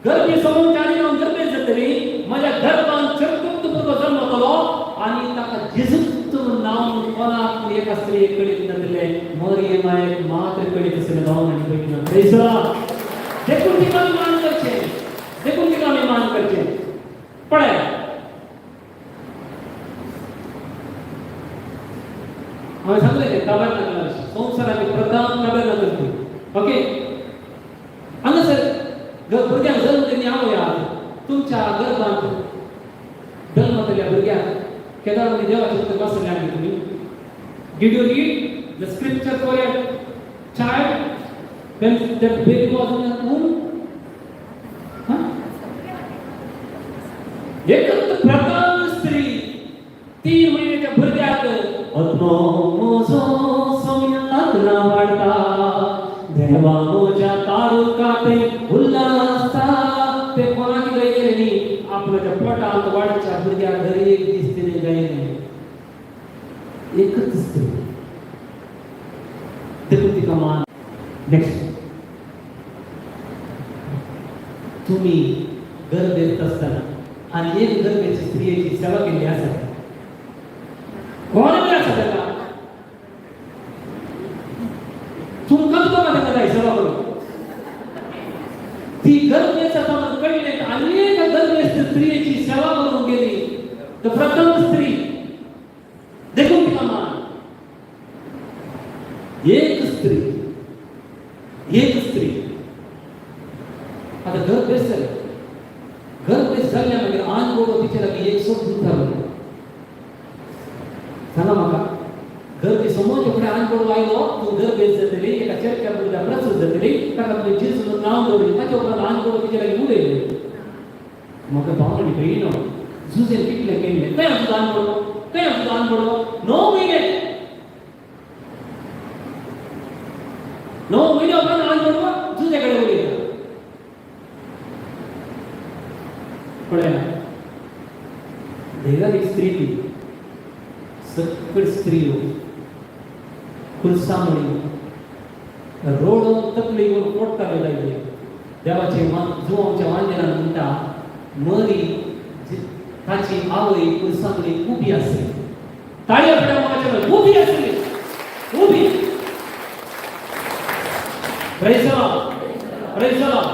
गर्भे समोरच्या आधी जाऊन गर्भेस जातली माझ्या गर्भान चरकुक्त भुरगो जन्मतलो आणि ताका जेजूत नांव कोणाक एका स्त्रीक कळीत नासले मरियम एक मात्र कळीत आसले भावन आनी भयणीक प्रेज देखून तिका आमी मान करचे देखून तिका आमी मान करचे पळय हांवें सांगलें तें ताबरनाकला संवसाराची प्रथम ताबरनाकल ओके हांगासर भुरग्यांक जल्म दिल्ली हांव या तुमच्या गर्भांत जल्मतल्या भुरग्याक केदार मध्ये देवाचे उतर वाचले आमी तुमी did you read the scripture for a child when that baby was in the womb एकच प्रथम स्त्री 3 महिन्याच्या भुरग्याक आत्मा मोजो सौम्यातला वाढता देवा मोजा तारुकाते उल्लासा ते कोणाकी गई गेली आपल्या पोटात वाढच्या भुरग्या घरी एक दिसते जायने एकच स्त्री देखून तिका मान नेक्स्ट तुम्ही गर्भेत असताना आणि एक गर्भेची स्त्रियेची सेवा केली असेल कोण असा त्याला तुमकां तुका म्हाका काय सेवा करू ती गर्भेच्या समोर कळले अनेक गर्भेत स्त्रियेची सेवा करून गेली तर प्रथम स्त्री देखून तिका मान एक स्त्री आता गर्भेत झाल्या मागीर आन बोडो तिचे लागीं एक सोड दितालो सांगा म्हाका गर्भे समोरच्या फुडें आन बोडो आयलो तूं गर्भेत जातली एका चर्च्या भुरग्याक प्रसूत जातली ताका तुवें जेजून नांव दवरलें ताच्या उपरांत आन बोडो तिचे लागीं उडयलें म्हाका भावनांनी कळिना झुजेन कितलें केल्लें खंय आमचो आन बोडो 9 महिने उपरांत आन बोडो झुजे कडेन उडयला पळयना देवाक एक स्त्री ती सकट स्त्रियो कुलसामणी रोड तकली वर पोटकावे लागले देवाचे जो आमच्या वांजेरान म्हणटा मरी ताची आवय पुरसांगली उबी आसली. ताळयो पडटा उबी आसली. उबी. Praise the Lord. Praise the Lord.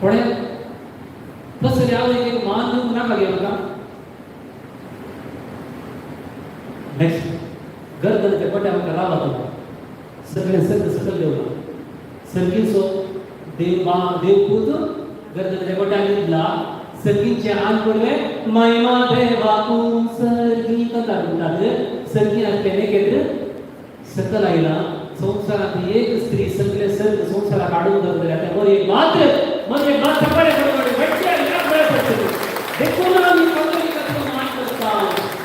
कोणे कसले आवयक मान दिवंक नाका गे म्हाका. नेक्स्ट गर्दनच्या पट्या म्हाका रावा तो सगळे सकल देवला. सर्गीचो देवपूत गर्दनच्या पट्यान घेतला. सर्गीचे आन पडले महिमा देवाकू सर्गी कथा म्हणटात. सर्गी आसलेले केत्र सकल आयला. संसारात एक स्त्री सगळे सर्ग संसारात काढून धरले. त्यावर एक मात्र पडे देखून आम्ही कथोलिकाचा मान करता.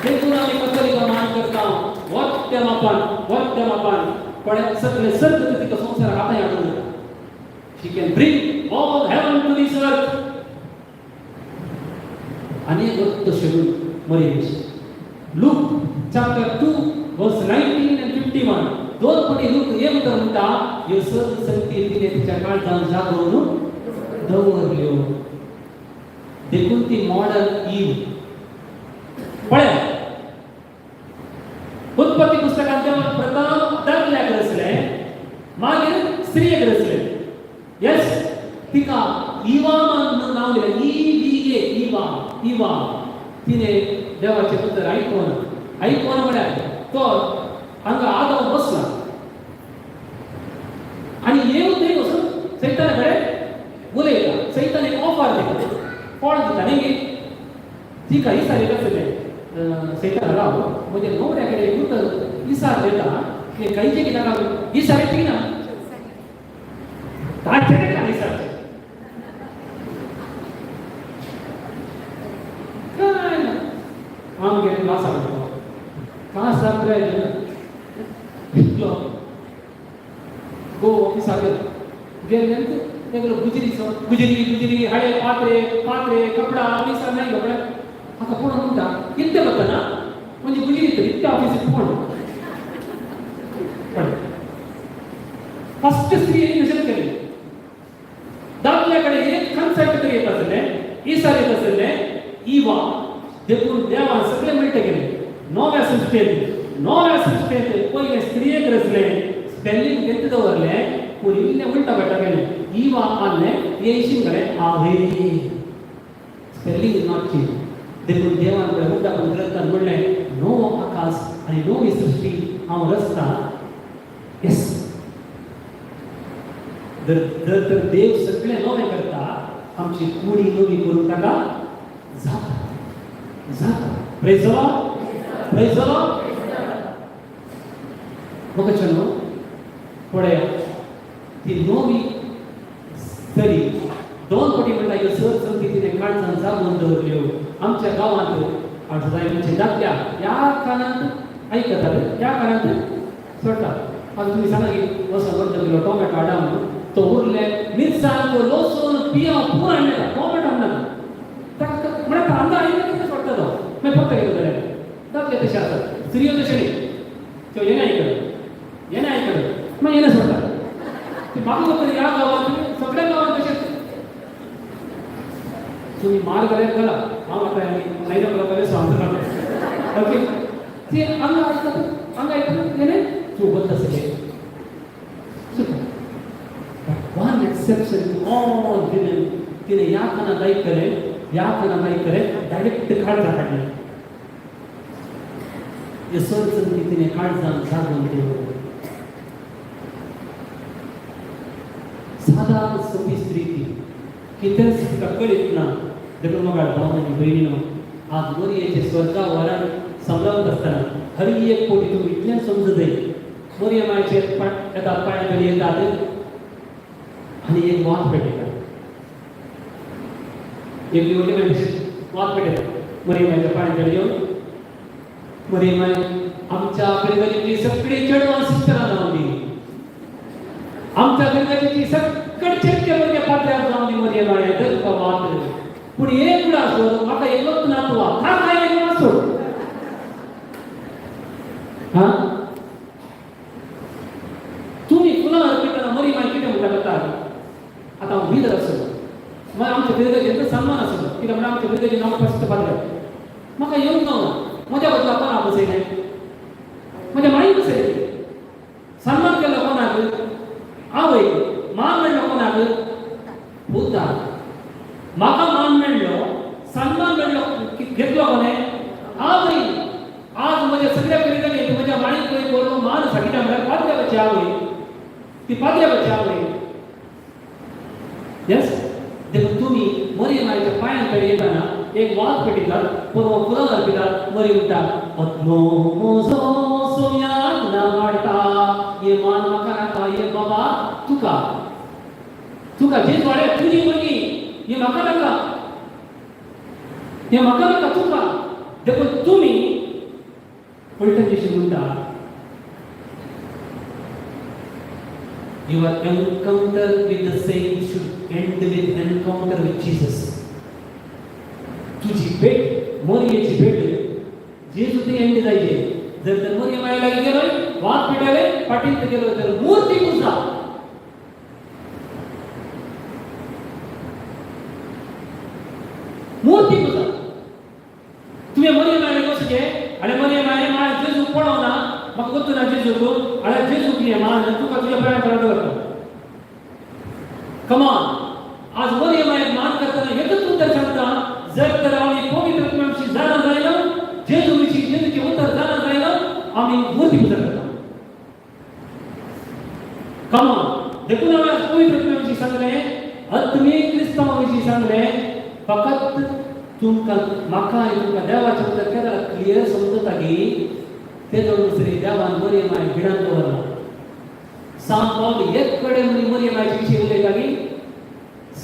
देखून आम्ही कथोलिका मान करता. वक्त्यमापन पण सगळे सर्ग तिका संसारात हाताय हाडून धरता. She can bring all heaven to this earth. अनेक वक्त शेड्यूल मरियेश. Luke chapter 2 verse 19 and 51. दोन पटी लूक हे म्हणता ह्यो सर्व संगती तिने तिच्या काळजान जागरून दवरल्यो. देखून ती मॉडर्न ईव पळय. उत्पत्ती पुस्तकात जेव्हा प्रथम दाखल्याक रचले मागीर स्त्रियेक रचले. यस तिका इवा म्हणून नाव दिलें. इवा. तिने देवाचे पुत्र ऐकून म्हळ्यार तो हांगा आगाव बसला आणि येवन थंय वचून सैताना कडेन उलयता. सैतान एक ऑफर दिता. फळ दिता न्ही. तिका इसारी कसले सैतान राव म्हणजे नवऱ्या कडेन दूत इसार देता की खंयचे कित्याक इसार येता ना ताचे का इसार आमगे क्लासा क्लासा गो ऑफिसार गेले तेगलो गुजरी हळे पात्रे कपडा ऑफिसार नाही कपडा आता कोण म्हणता किती बघा ना म्हणजे गुजरी तर इतक्या ऑफिसात कोण फर्स्ट स्त्री निषेध केली. दाखल्याकडे एक कन्सेप्ट तरी येत असले इसार येत असले इवा. देखून देवान सगळे मिळते गेले. नव्या सृष्टेत पहिले स्त्रियेक रचले. स्पेलिंग घेत दवरले पूण इल्ले उलटा बटा गेले. इवा आले येशीन कडेन आहे. Spelling is not change. देखून देवान कडेन उलटा करून ग्रंथान म्हणले नो आकाश आणि नवी सृष्टी हांव रचता. येस जर देव सगळे नवे करता आमची कुडी नवी करून ताका जाता. Praise the Lord. Praise the Lord. म्हाका चलो पळया ती नवी तरी दोन कोटी म्हणटा ह्यो सर संगतीने काळजान जागून दवरल्यो. आमच्या गांवांत आठवड्याचे दाखल्या ह्या कानांत आयकतात ह्या कानांत सोडटात. आता तुम्ही सांगा की असं अर्ध किलो टोमॅटो हाडा म्हणून तो उरले मिरसांग लसूण पियाव पूर हाडलेला टोमॅटो हाडना म्हणटा अंदा आयकता कितें सोडटा तो मागीर फक्त कितें जालें दाखले तशें आसात. स्त्रियो तशें न्ही त्यो येना आयकत मागीर येना सोडटा. ती म्हाका खबर ह्या गांवांत सगळ्या गांवांत तशेंच. तुम्ही मार घाल्यार घाला हांव आतां नायरा प्रकारे सांगता ओके. ती हांगा आयकतात येणे तूं बद्द आसलें. One exception to all women. तिने या कानात ऐकले डायरेक्ट काळजा काढले. हे सरसंगती तिने काळजान जागून ठेवलं. साधारण सोपी स्त्री ती कितेंच तिका कळीत ना. देखून म्हाका भाव आनी भयणीनो आज मरियेचे स्वर्गा वरान संभ्रमत आसतना हरी एक कोटी तुम्ही इतलें समजूं मरियमाचे येतात पांयां येतात आणि एक वाद पेटयतात. एक लिवली म्हणजे वाद पेटयतात. मरियमाच्या पांयां येवन मरियमाय आमच्या गरगरीची सगळी चेडवां सिस्टरां जावन दी. आमच्या गरगरीची सगळे चेडके पात्र्यार जावन दी मरियमाय तुका वाद. पूण एक उडा सोड म्हाका एकच नातवा काय एक सोड. हां तुम्ही फुलां अर्पण मरियमाय कितें म्हणटा आता मी जर असो मग आमचे पिरगजेंचो सन्मान आसलो कित्याक म्हणल्यार आमच्या पिरगजेन हांव फस्ट पाद्रे म्हाका येवंक गावना म्हज्या बदला कोणाक बसयलें म्हज्या माईक बसयली सन्मान केलो कोणाक आवयक मान मेळ्ळो कोणाक बुद्धाक म्हाका मान मेळ्ळो सन्मान मेळ्ळो घेतलो कोणें आवय आज म्हज्या सगळ्या पिरगजेन म्हज्या माईक पळय बरो मान आसा कित्याक म्हळ्यार पाद्रयाची आवय ती पाद्रयाची आवय यस देखून तुम्ही मरियमाच्या पायांकडे येताना एक वाद पेटितात परवा फुलां घालपितात मरी म्हणटा अत्नो मोजो सोम्याक ना वाडटा ये मान म्हाका नाका ये बाबा तुका तुका जे वाडे तुजी भुरगी ये म्हाका नाका तुका देखून तुम्ही उलटन जेशी म्हणटा your encounter with the saints should end with encounter with Jesus. तुझी भेट मरियेची भेट जेजू ते एंड जायचे जर तर मरियम आयला गेलोय वाद पेटाले पाटील गेलो तर मूर्ती पुजा तुम्ही मरियम आयला कसं आणि मरियम आयला मला जेजू पळवना म्हाका ಗೊತ್ತು ना जेजूक आल्या जेजूक ये मान तुका तुझ्या पायां पडलो करता कमान आज मरियम आयला मान करताना एकच उत्तर सांगता जर तर आम्ही पवित्र आत्म्याशी जाणं जायलं जेजू विषयी जेजूचे उत्तर जाणं जायलं आम्ही मूर्ती पूजा करता कमान देखून आम्ही आज पवित्र आत्म्याशी सांगले आत्मीय क्रिस्तावाविषयी सांगले फकत तुमका म्हाका आनी तुमका देवाचे उत्तर केदार क्लियर समजता की ते दुसरे देवान मरियम आय भिडान दवरला सांत पावल एक कडेन मरियम आयचे विशीं उलयता की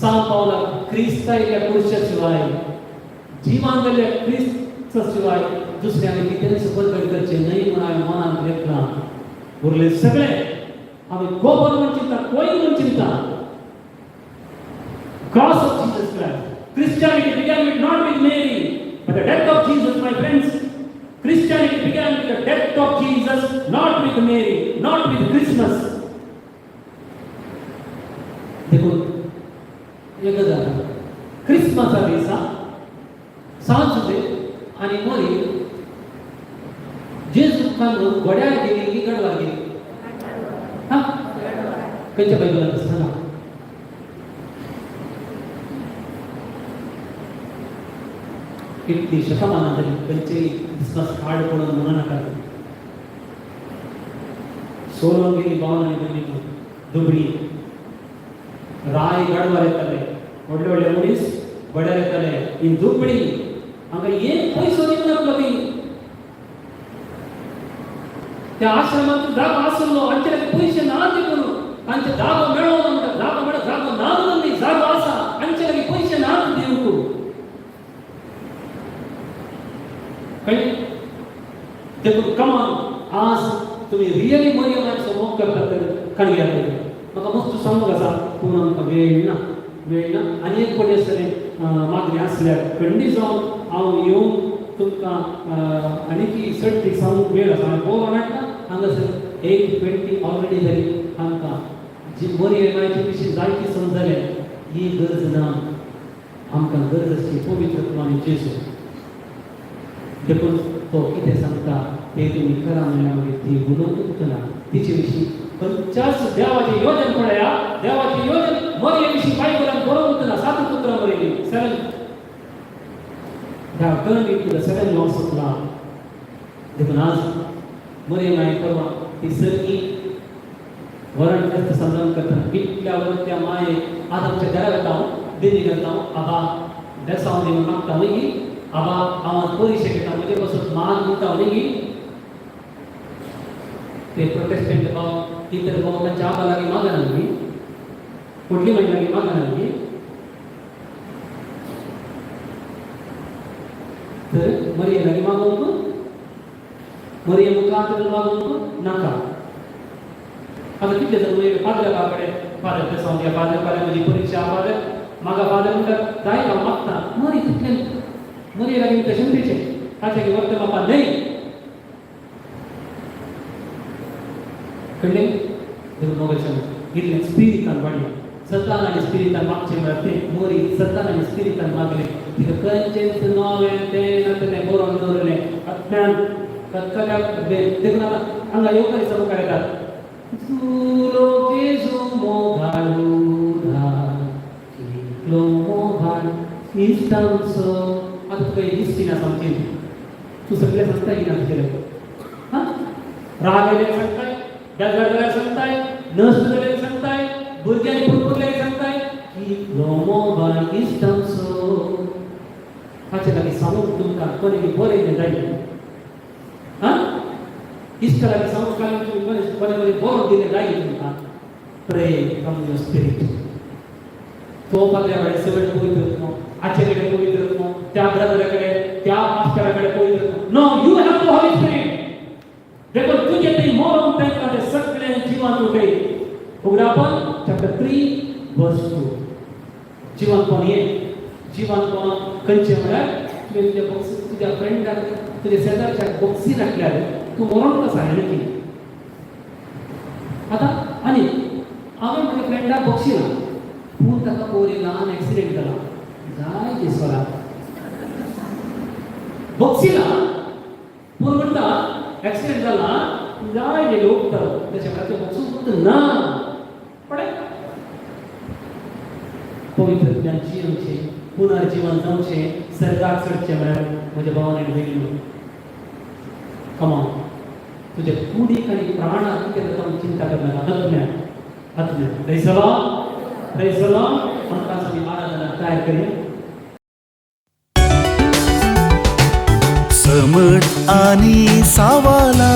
सांत पावला क्रिस्ताच्या पुरुषा शिवाय जिवान जाल्ल्या क्रिस्त शिवाय दुसऱ्याने कितेंच बदल करचे न्हय म्हूण हांवें मनान घेतला उरले सगळे आमी गोबर म्हूण चिंता कोय म्हूण चिंता cross of Jesus Christ Christianity began with not with Mary but the death of Jesus my friends Christianity began with the death of Jesus not with Mary not with Christmas देखो ये गजाल क्रिसमस दिसा सांजुते आणि मरी जेजू कांदून घोड्यार गेली की गडवार गेली हा खंयच्या बायबलांत आसता कितली शतमानां जाली खंयचेय क्रिसमस कार्ड पळोवन म्हणू नाका सोलोन गेली भावनांनी गेली दुबळी राय गडवार येताले व्हडले व्हडले मनीस घोड्यार येताले ही दुबळी हांगा एक पयसो दिवनासलो ती त्या आश्रमांत जागो आसलो हांचे पयशे ना देखून तांचे जागो मेळो म्हणटा जागो ना म्हणून जागो आसा हांचे लागीं पयशे ना दिवंक कळ्ळें देखून कमान आज तुम्ही रियली मरियमाचो मोग करता तर कणग्यार म्हाका मस्त सांगूंक आसा पूण आमकां वेळ ना आनी एक फावटी आसतलें मागणी आसल्यार खंडी जावन हांव येवन तुमकां आनी ती सर्ती सांगूंक वेळ आसा हांवें पळोवंक मेळटा हांगासर 8:20 ऑलरेडी जाली आमकां जी मरियमाचे विशीं जायती समजले ही गरज ना आमकां गरज आसची पवित्र आत्म्यान जेजू देखून तो कितें सांगता ते तुमी करा म्हणल्यार मागीर ती उलोवंकूच ना तिचे विशीं खंयच्याच देवाचें योजन पळया देवाचें योजन मरिये विशीं बायबलांत बरोवंक ना 7 पुत्रां बरयलीं 7 They have turned into the 7 laws of love. देखून आज मरियम आय परवा ती सर्गी वरण करता समजावन करता इतल्या वरण त्या मायेक आज आमच्या घरा वता हांव देणी घालता हांव आबा बेसांव देव मागता न्ही आबा हांव पयशे घेता म्हजे पासून मान म्हणटा न्ही ते प्रोटेस्टंट भाव इतर भाव तांच्या आबा लागीं मागना न्ही फुडली म्हयने लागीं मागना न्ही तर मरियम लागीं मागोवंक मरियम मुखार मागोवंक नाका आता कितले जण म्हणजे फादर कडेन फादर ते सांगया फादर पाल्या म्हजी परीक्षा फादर म्हाका फादर म्हणटा जाय हांव मागता मरी तितलें मरी लागीं तशें तेचें ताचे वर्त बापा न्हय कळ्ळें देखून मोगाचें इतलें स्पिरितान वाडलें सतान आणि स्पिरितान मागचे म्हणल्यार ते मोरी सतान आणि स्पिरितान मागले तिका खंयचेच नवें तें नातलें बरोवन दवरलें अज्ञान कत्कल्याक देखून हांगा येवकारीचो मुखार येतात तुलो केजो मोगालुधा कितलो मोगाल इश्टांचो आतां तुका एक दिसची ना समजी तूं सगळें सांगता की ना तुजें हां राग येयल्याक सांगताय बेजार जाल्यार सांगताय नश्ट जाल्याक सांगताय भुरग्यांनी पुरपुरल्याक सांगताय कितलो मोगाल इश्टांचो हाचे लागीं सांगूंक तुमकां कोणी बरयलें जाय हां इश्टा लागीं सांगूंक कोणी कोणी बरो दिलें जाय तुमकां प्रे फ्रॉम युअर स्पिरिट तो पागल्या कडेन सगळें पवित्र न्हू आचे कडेन पवित्र न्हू त्या ब्रदराकडे त्या मास्टराकडे पवित्र न्हू know you have the holy spirit देखून तुजें तें मरण तांकां तें सगळें जिवंत उठय उगडापण चॅप्टर 3 वर्स 2 जिवंतपण ये जिवंतपण खंयचें म्हळ्यार तुवें तुज्या बॉक्सी तुज्या फ्रेंडाक तुज्या शेजारच्या बॉक्सीन हाडल्यार तूं मरण कसो हाडलें की आतां आनी हांवें म्हज्या फ्रेंडाक बॉक्सीन पूण ताका पयर ल्हान एक्सिडेंट जाला जाय दिसला बॉक्सीला पूण म्हणटा एक्सिडेंट जाला जाय जे लोक तर त्याच्या खातीर बॉक्सून फक्त ना पडे पवित्र ज्ञान जिवचे पुनर्जीवन जावचें सर्गाक चडचें म्हळ्यार म्हज्या भावान आनी भयणीन कमाव तुज्या कुडीक आनी प्राणाक कितें जाता म्हूण चिंता करनाका आत्म्यान प्रेज द लॉर्ड म्हणटाच आमी आराधना तयार करूया समट आणि सावाला